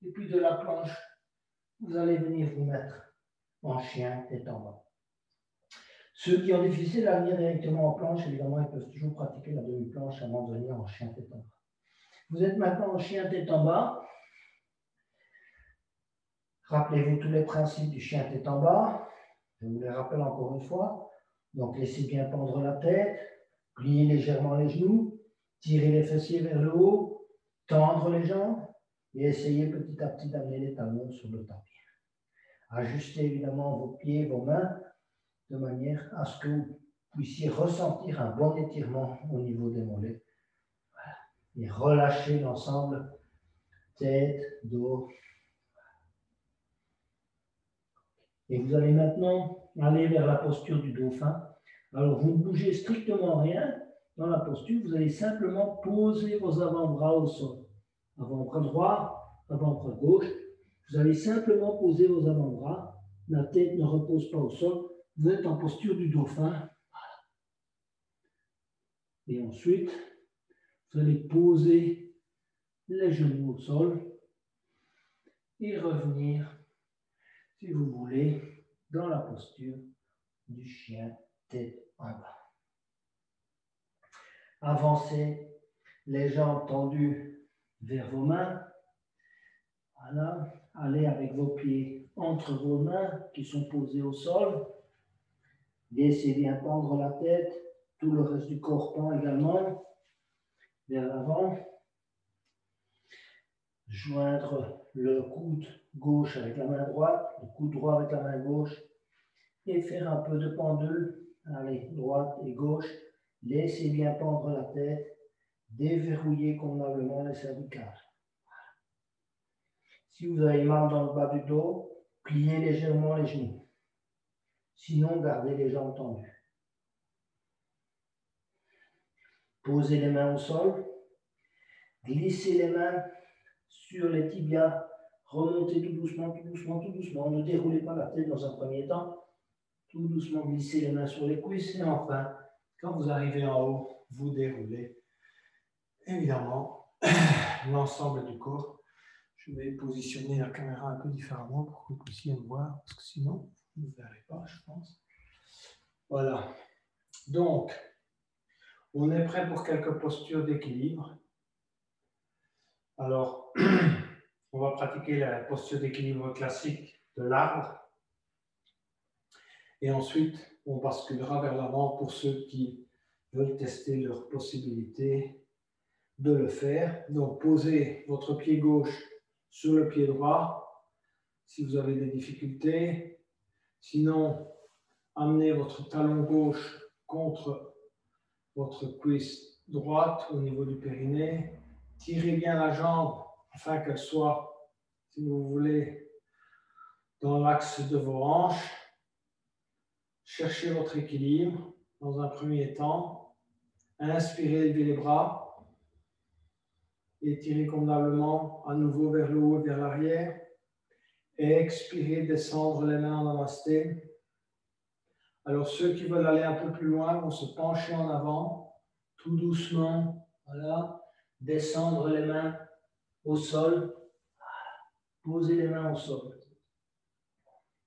Et puis de la planche, vous allez venir vous mettre en chien tête en bas. Ceux qui ont difficile à venir directement en planche, évidemment, ils peuvent toujours pratiquer la demi-planche avant de venir en chien tête en bas. Vous êtes maintenant en chien tête en bas. Rappelez-vous tous les principes du chien tête en bas. Je vous les rappelle encore une fois. Donc, laissez bien pendre la tête, pliez légèrement les genoux, tirez les fessiers vers le haut, tendre les jambes et essayez petit à petit d'amener les talons sur le tapis. Ajustez évidemment vos pieds, vos mains, de manière à ce que vous puissiez ressentir un bon étirement au niveau des mollets. Voilà. Et relâchez l'ensemble, tête, dos. Et vous allez maintenant aller vers la posture du dauphin. Alors, vous ne bougez strictement rien dans la posture, vous allez simplement poser vos avant-bras au sol. Avant-bras droit, avant-bras gauche. Vous allez simplement poser vos avant-bras. La tête ne repose pas au sol. Vous êtes en posture du dauphin. Et ensuite, vous allez poser les genoux au sol et revenir, si vous voulez, dans la posture du chien tête en bas. Avancez les jambes tendues vers vos mains. Voilà. Allez avec vos pieds entre vos mains qui sont posées au sol. Laissez bien pendre la tête. Tout le reste du corps pend également vers l'avant. Joindre le coude gauche avec la main droite, le coude droit avec la main gauche et faire un peu de pendule. Allez, droite et gauche. Laissez bien pendre la tête. Déverrouillez convenablement les cervicales. Si vous avez mal dans le bas du dos, pliez légèrement les genoux. Sinon, gardez les jambes tendues. Posez les mains au sol. Glissez les mains sur les tibias. Remontez tout doucement, tout doucement, tout doucement. Ne déroulez pas la tête dans un premier temps. Tout doucement, glissez les mains sur les cuisses. Et enfin, quand vous arrivez en haut, vous déroulez. Évidemment, l'ensemble du corps. Je vais positionner la caméra un peu différemment pour que vous puissiez me voir, parce que sinon, vous ne verrez pas, je pense. Voilà. Donc, on est prêt pour quelques postures d'équilibre. Alors, on va pratiquer la posture d'équilibre classique de l'arbre. Et ensuite, on basculera vers l'avant pour ceux qui veulent tester leur possibilité de le faire. Donc, posez votre pied gauche sur le pied droit, si vous avez des difficultés. Sinon, amenez votre talon gauche contre votre cuisse droite au niveau du périnée. Tirez bien la jambe afin qu'elle soit, si vous voulez, dans l'axe de vos hanches. Cherchez votre équilibre dans un premier temps. Inspirez, levez les bras. Étirez convenablement à nouveau vers le haut et vers l'arrière. Et expirez, descendre les mains en namasté. Alors ceux qui veulent aller un peu plus loin vont se pencher en avant, tout doucement, voilà, descendre les mains au sol, poser les mains au sol.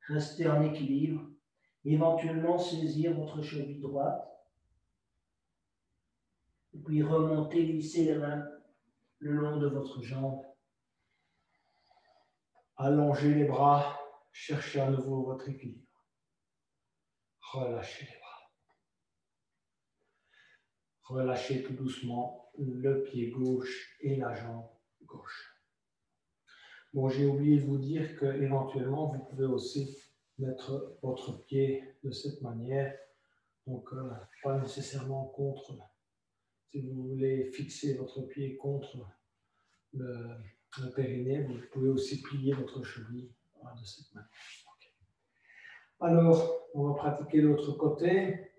Restez en équilibre, éventuellement saisir votre cheville droite, et puis remonter, glisser les mains le long de votre jambe. Allongez les bras, cherchez à nouveau votre équilibre. Relâchez les bras. Relâchez tout doucement le pied gauche et la jambe gauche. Bon, j'ai oublié de vous dire qu'éventuellement, vous pouvez aussi mettre votre pied de cette manière. Donc, pas nécessairement contre. Si vous voulez fixer votre pied contre le périnée, vous pouvez aussi plier votre cheville de cette manière. Okay. Alors, on va pratiquer l'autre côté.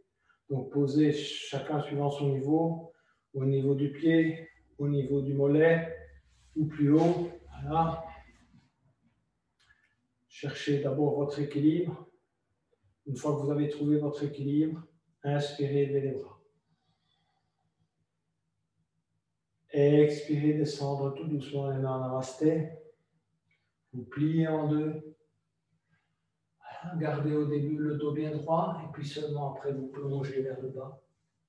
Donc, posez chacun suivant son niveau, au niveau du pied, au niveau du mollet, ou plus haut. Voilà. cherchez d'abord votre équilibre. Une fois que vous avez trouvé votre équilibre, inspirez, levez les bras. Expirez, descendre tout doucement les mains en namasté. Vous pliez en deux. Gardez au début le dos bien droit et puis seulement après vous plongez vers le bas.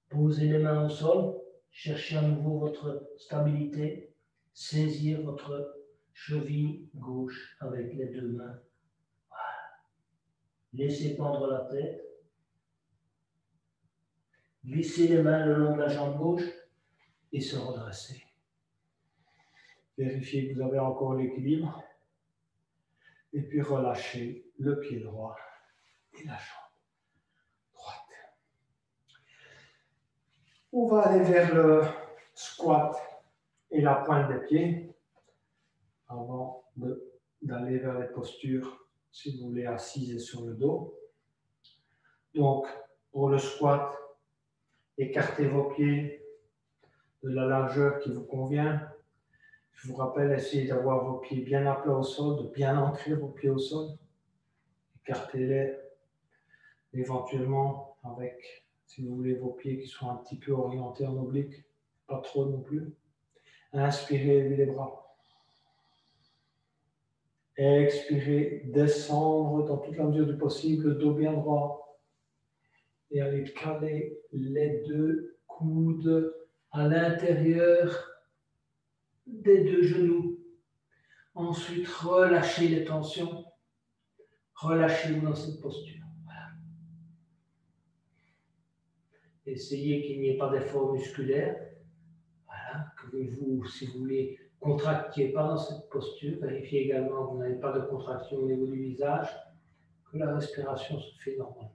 Posez les mains au sol. Cherchez à nouveau votre stabilité. Saisir votre cheville gauche avec les deux mains. Voilà. Laissez pendre la tête. Glissez les mains le long de la jambe gauche et se redresser. Vérifiez que vous avez encore l'équilibre. Et puis relâchez le pied droit et la jambe droite. On va aller vers le squat et la pointe des pieds avant d'aller vers les postures, si vous voulez, assises et sur le dos. Donc, pour le squat, écartez vos pieds de la largeur qui vous convient. Je vous rappelle, essayez d'avoir vos pieds bien à plat au sol, de bien ancrer vos pieds au sol. Écartez-les éventuellement avec, si vous voulez, vos pieds qui sont un petit peu orientés en oblique, pas trop non plus. Inspirez, levez les bras. Expirez, descendre dans toute la mesure du possible, le dos bien droit. Et allez caler les deux coudes à l'intérieur des deux genoux. Ensuite, relâchez les tensions. Relâchez-vous dans cette posture. Voilà. Essayez qu'il n'y ait pas d'effort musculaire. Voilà. Que vous, si vous voulez, contractiez pas dans cette posture. Vérifiez également que vous n'avez pas de contraction au niveau du visage, que la respiration se fait normalement.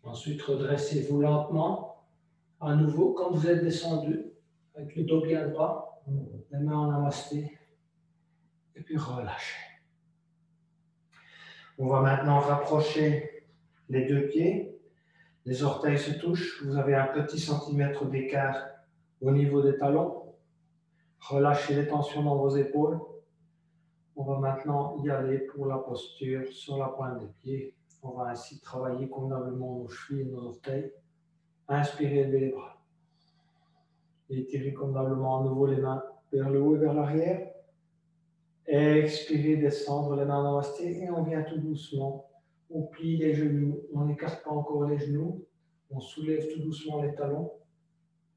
Ensuite, redressez-vous lentement. À nouveau, quand vous êtes descendu, avec le dos bien droit, les mains en namasté, et puis relâchez. On va maintenant rapprocher les deux pieds. Les orteils se touchent. Vous avez un petit centimètre d'écart au niveau des talons. Relâchez les tensions dans vos épaules. On va maintenant y aller pour la posture sur la pointe des pieds. On va ainsi travailler convenablement nos chevilles et nos orteils. Inspirez, levez les bras. Étirez convenablement à nouveau les mains vers le haut et vers l'arrière. Expirez, descendre les mains en namasté et on vient tout doucement. On plie les genoux, on n'écarte pas encore les genoux. On soulève tout doucement les talons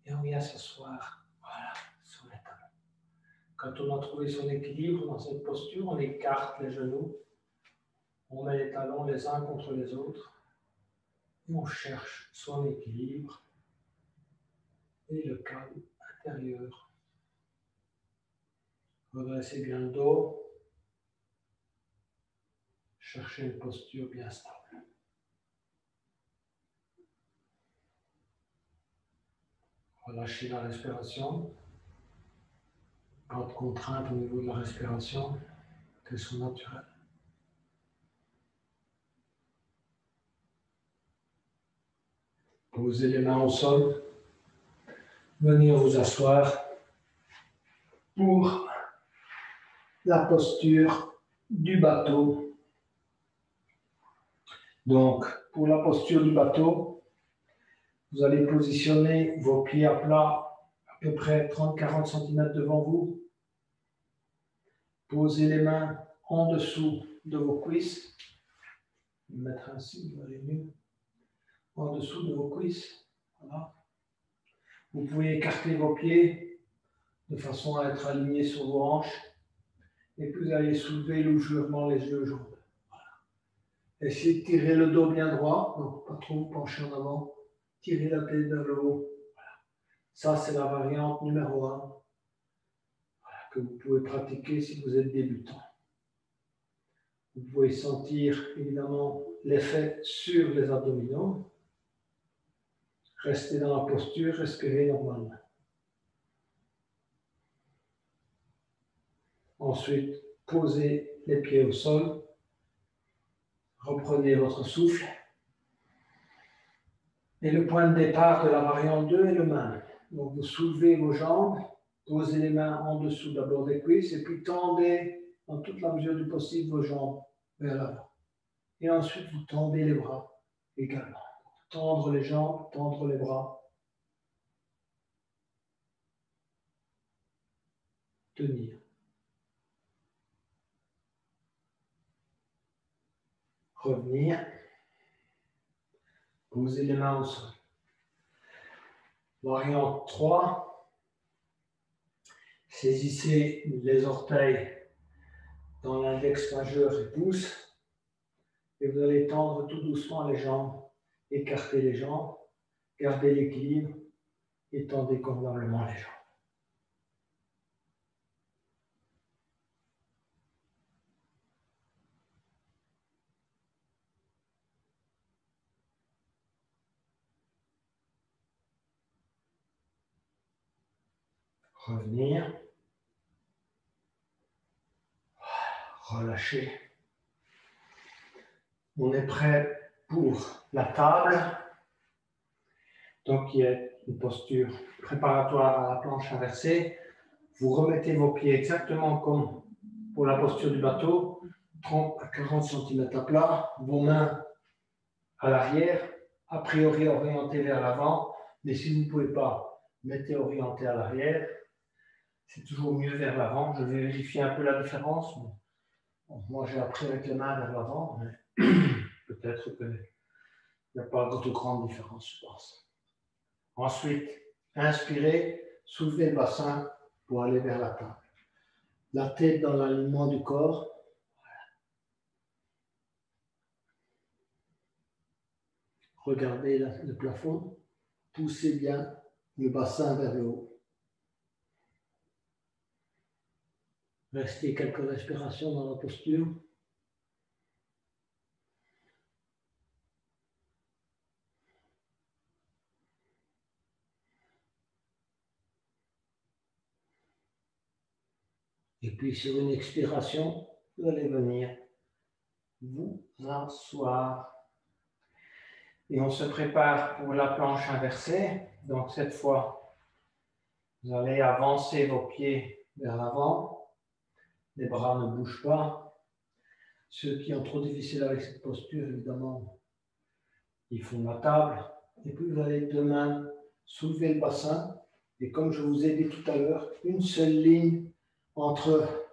et on vient s'asseoir, voilà, sur les talons. Quand on a trouvé son équilibre dans cette posture, on écarte les genoux. On met les talons les uns contre les autres et on cherche son équilibre et le calme intérieur. Redressez bien le dos. Cherchez une posture bien stable. Relâchez la respiration. Pas de contrainte au niveau de la respiration, qu'elles sont naturelles. Posez les mains au sol. Venir vous asseoir pour la posture du bateau. Donc, pour la posture du bateau, vous allez positionner vos pieds à plat à peu près 30-40 cm devant vous. Posez les mains en dessous de vos cuisses. Mettre ainsi, vous allez mieux. En dessous de vos cuisses. Voilà. Vous pouvez écarter vos pieds de façon à être alignés sur vos hanches. Et puis vous allez soulever légèrement les deux jambes. Voilà. Essayez de tirer le dos bien droit, donc pas trop vous pencher en avant. Tirez la tête vers le haut. Voilà. Ça, c'est la variante numéro 1 voilà, que vous pouvez pratiquer si vous êtes débutant. Vous pouvez sentir évidemment l'effet sur les abdominaux. Restez dans la posture, respirez normalement. Ensuite, posez les pieds au sol. Reprenez votre souffle. Et le point de départ de la variante 2 est le même. Donc vous soulevez vos jambes, posez les mains en dessous d'abord des cuisses et puis tendez dans toute la mesure du possible vos jambes vers l'avant. Et ensuite vous tendez les bras également. Tendre les jambes, tendre les bras. Tenir. Revenir. Posez les mains au sol. Variante 3. Saisissez les orteils dans l'index majeur et pouce. Et vous allez tendre tout doucement les jambes. Écartez les jambes. Gardez l'équilibre. Et tendez convenablement les jambes. Revenir. Relâcher. On est prêt pour la table. Donc, il y a une posture préparatoire à la planche inversée. Vous remettez vos pieds exactement comme pour la posture du bateau, 30 à 40 cm à plat, vos mains à l'arrière, a priori orientées vers l'avant, mais si vous ne pouvez pas, mettez orienté à l'arrière. C'est toujours mieux vers l'avant. Je vais vérifier un peu la différence. Bon, moi, j'ai appris avec les mains vers l'avant, mais peut-être qu'il n'y a pas de grande différence, je pense. Ensuite, inspirez, soulevez le bassin pour aller vers la table. La tête dans l'alignement du corps. Regardez le plafond. Poussez bien le bassin vers le haut. Restez quelques respirations dans la posture. Et puis sur une expiration, vous allez venir vous asseoir. Et on se prépare pour la planche inversée. Donc cette fois, vous allez avancer vos pieds vers l'avant. Les bras ne bougent pas. Ceux qui ont trop difficile avec cette posture, évidemment, ils font la table. Et puis vous allez de main soulever le bassin. Et comme je vous ai dit tout à l'heure, une seule ligne entre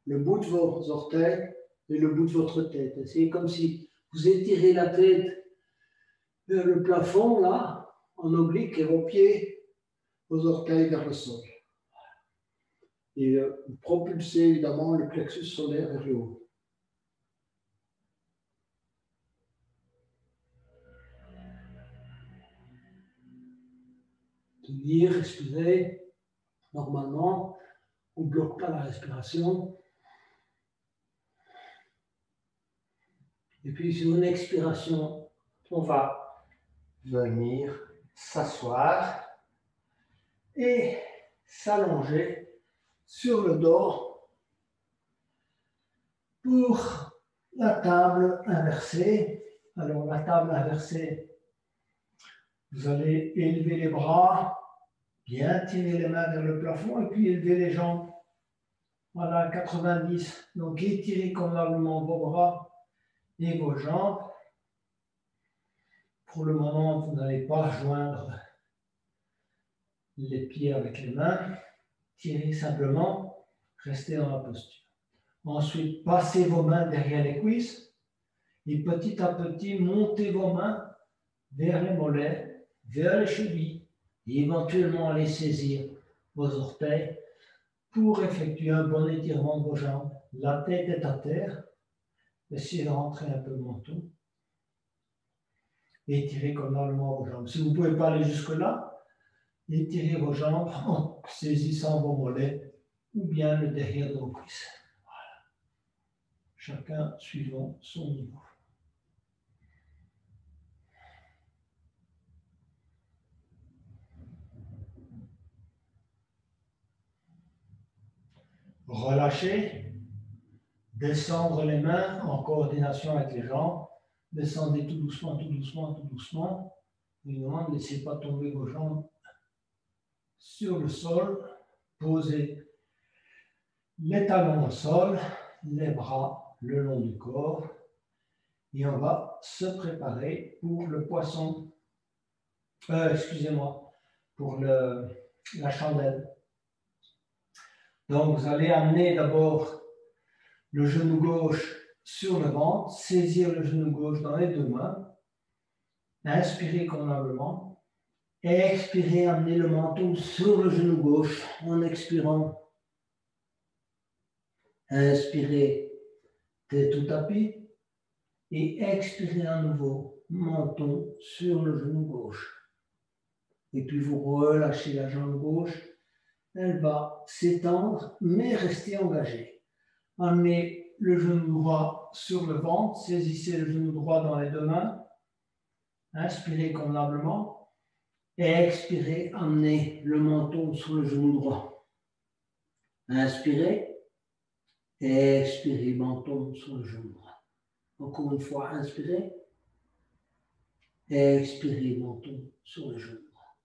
le bout de vos orteils et le bout de votre tête. C'est comme si vous étirez la tête vers le plafond, là, en oblique, et vos pieds, vos orteils vers le sol. Et vous propulsez évidemment le plexus solaire vers le haut. Tenir, respirer. Normalement, on ne bloque pas la respiration. Et puis sur une expiration, on va venir s'asseoir et s'allonger sur le dos pour la table inversée. Alors la table inversée, vous allez élever les bras, bien tirer les mains vers le plafond et puis élever les jambes. Voilà, 90. Donc étirez convenablement vos bras et vos jambes. Pour le moment, vous n'allez pas joindre les pieds avec les mains. Tirez simplement, restez dans la posture. Ensuite, passez vos mains derrière les cuisses et petit à petit, montez vos mains vers les mollets, vers les chevilles et éventuellement allez saisir vos orteils pour effectuer un bon étirement de vos jambes. La tête est à terre. Essayez de rentrer un peu le menton. Étirez convenablement vos jambes. Si vous ne pouvez pas aller jusque-là, étirez vos jambes en saisissant vos mollets ou bien le derrière de vos cuisses. Voilà. Chacun suivant son niveau. Relâchez. Descendre les mains en coordination avec les jambes. Descendez tout doucement, tout doucement, tout doucement. Évidemment, ne laissez pas tomber vos jambes sur le sol. Posez les talons au sol, les bras le long du corps. Et on va se préparer pour le poisson. Excusez-moi, pour la chandelle. Donc, vous allez amener d'abord le genou gauche sur le ventre, saisir le genou gauche dans les deux mains, inspirez convenablement, et expirez, amener le menton sur le genou gauche en expirant. Inspirez, tête au tapis, et expirez à nouveau, menton sur le genou gauche. Et puis vous relâchez la jambe gauche, elle va s'étendre, mais rester engagée. Amenez le genou droit sur le ventre, saisissez le genou droit dans les deux mains, inspirez convenablement, et expirez, amenez le menton sur le genou droit. Inspirez, et expirez, menton sur le genou droit. Encore une fois, inspirez, et expirez, menton sur le genou droit.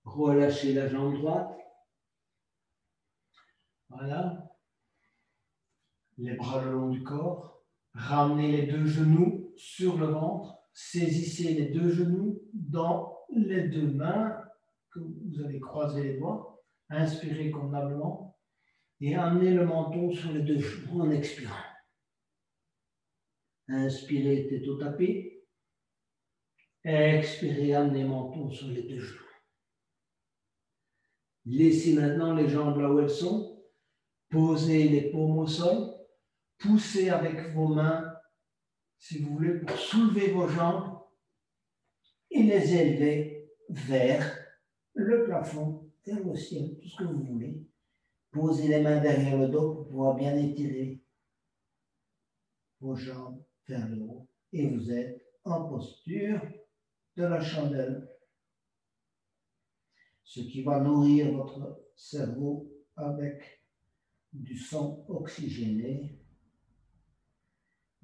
Relâchez la jambe droite. Voilà. Les bras le long du corps. Ramenez les deux genoux sur le ventre. Saisissez les deux genoux dans les deux mains que vous allez croiser les doigts. Inspirez convenablement et amenez le menton sur les deux genoux en expirant. Inspirez, tête au tapis. Expirez, amenez menton sur les deux genoux. Laissez maintenant les jambes là où elles sont. Posez les paumes au sol. Poussez avec vos mains, si vous voulez, pour soulever vos jambes et les élever vers le plafond, vers le ciel, tout ce que vous voulez. Posez les mains derrière le dos pour pouvoir bien étirer vos jambes vers le haut. Et vous êtes en posture de la chandelle. Ce qui va nourrir votre cerveau avec du sang oxygéné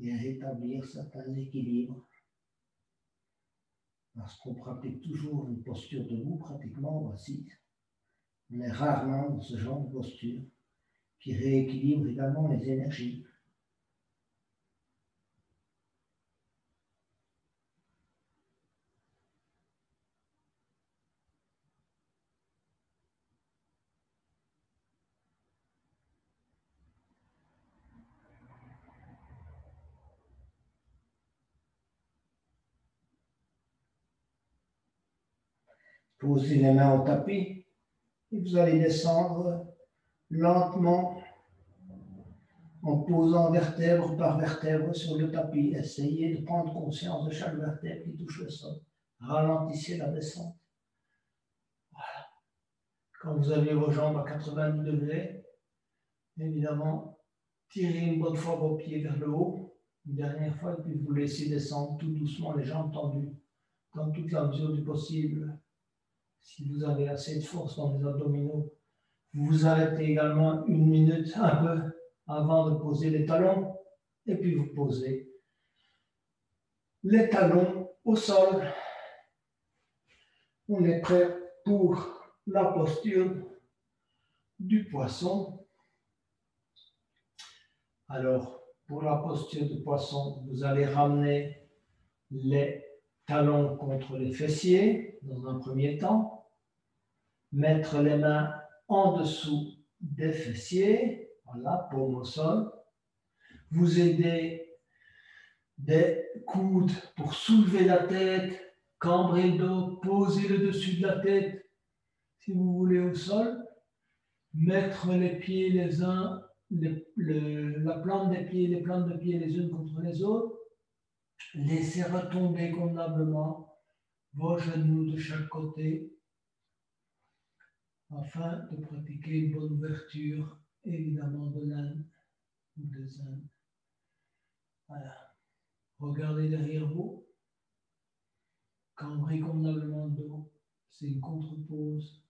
et rétablir certains équilibres. Parce qu'on pratique toujours une posture debout, pratiquement ou assise. On est rarement dans ce genre de posture qui rééquilibre également les énergies. Posez les mains au tapis et vous allez descendre lentement en posant vertèbre par vertèbre sur le tapis. Essayez de prendre conscience de chaque vertèbre qui touche le sol. Ralentissez la descente. Voilà. Quand vous avez vos jambes à 90 degrés, évidemment, tirez une bonne fois vos pieds vers le haut, une dernière fois, et puis vous laissez descendre tout doucement les jambes tendues, dans toute la mesure du possible. Si vous avez assez de force dans les abdominaux, vous vous arrêtez également une minute, un peu, avant de poser les talons, et puis vous posez les talons au sol. On est prêt pour la posture du poisson. Alors, pour la posture du poisson, vous allez ramener les talons contre les fessiers dans un premier temps, mettre les mains en dessous des fessiers, voilà, paume au sol. Vous aidez des coudes pour soulever la tête, cambrer le dos, poser le dessus de la tête, si vous voulez, au sol. Mettre les pieds les uns, la plante des pieds, les plantes de pieds les unes contre les autres. Laissez retomber convenablement vos genoux de chaque côté afin de pratiquer une bonne ouverture, évidemment, de l'âne ou des ânes. Voilà. Regardez derrière vous. Cambrez convenablement le dos. C'est une contre-pose.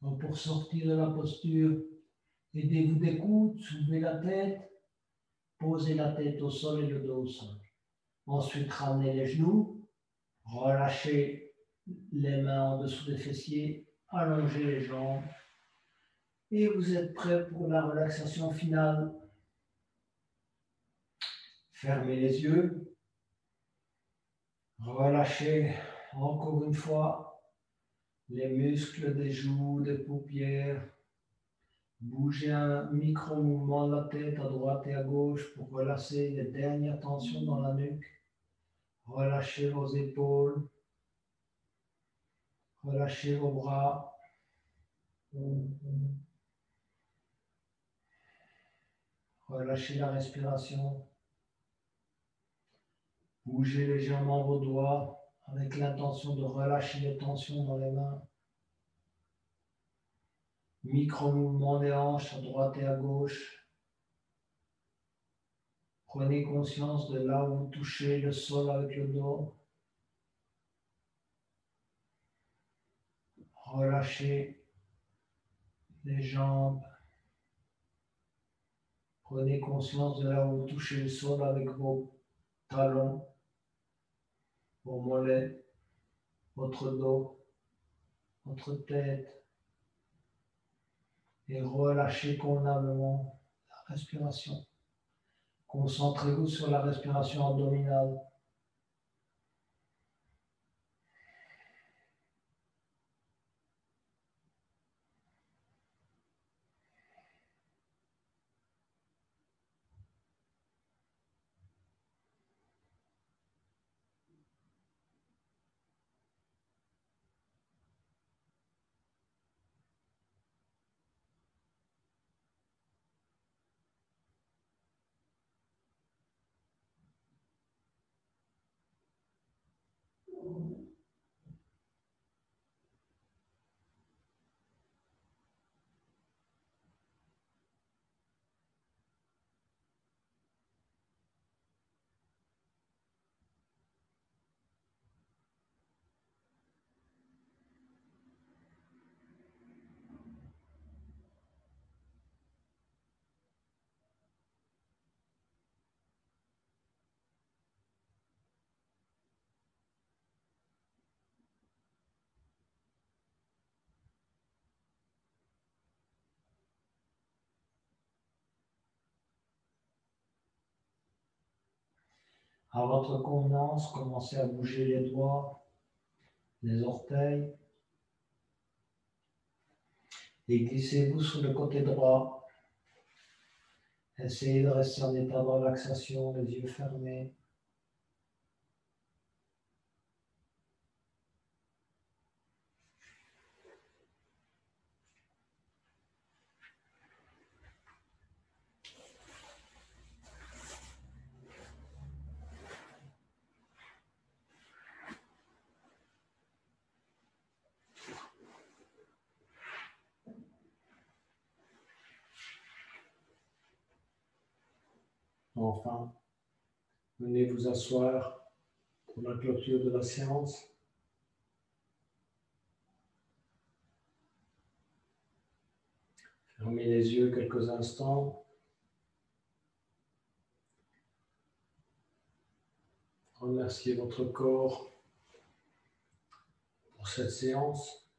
Donc pour sortir de la posture, aidez-vous des coudes, soulevez la tête, posez la tête au sol et le dos au sol. Ensuite, ramenez les genoux, relâchez les mains en dessous des fessiers, allongez les jambes et vous êtes prêt pour la relaxation finale. Fermez les yeux, relâchez encore une fois les muscles des joues, des paupières. Bougez un micro-mouvement de la tête à droite et à gauche pour relâcher les dernières tensions dans la nuque. Relâchez vos épaules, relâchez vos bras. Relâchez la respiration. Bougez légèrement vos doigts avec l'intention de relâcher les tensions dans les mains. Micro-mouvement des hanches à droite et à gauche. Prenez conscience de là où vous touchez le sol avec le dos. Relâchez les jambes. Prenez conscience de là où vous touchez le sol avec vos talons, vos mollets, votre dos, votre tête. Et relâchez convenablement la respiration. Concentrez-vous sur la respiration abdominale. À votre convenance, commencez à bouger les doigts, les orteils et glissez-vous sur le côté droit. Essayez de rester en état de relaxation, les yeux fermés. Enfin, venez vous asseoir pour la clôture de la séance. Fermez les yeux quelques instants. Remerciez votre corps pour cette séance.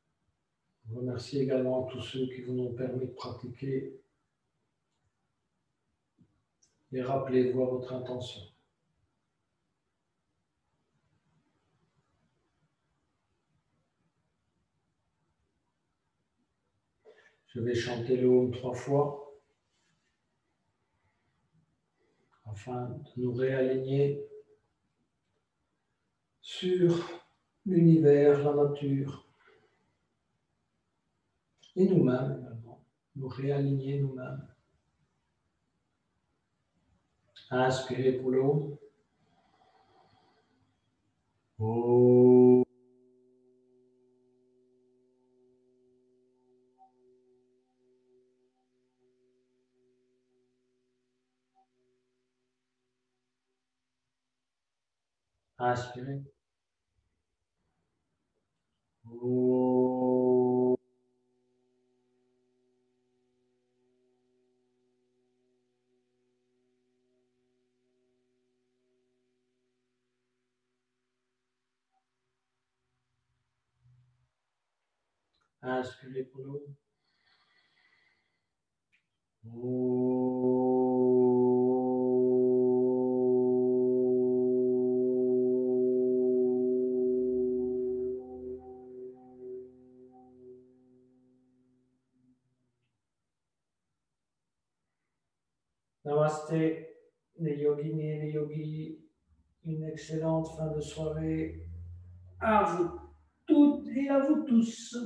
Remerciez également tous ceux qui vous ont permis de pratiquer. Et rappelez-vous à votre intention. Je vais chanter le Om 3 fois afin de nous réaligner sur l'univers, la nature et nous-mêmes également. Nous réaligner nous-mêmes. Inspirez pour le Om. Om. Inspirez. Om. Inspirez pour nous. Namasté, les yoginis et les yogis. Une excellente fin de soirée à vous toutes et à vous tous.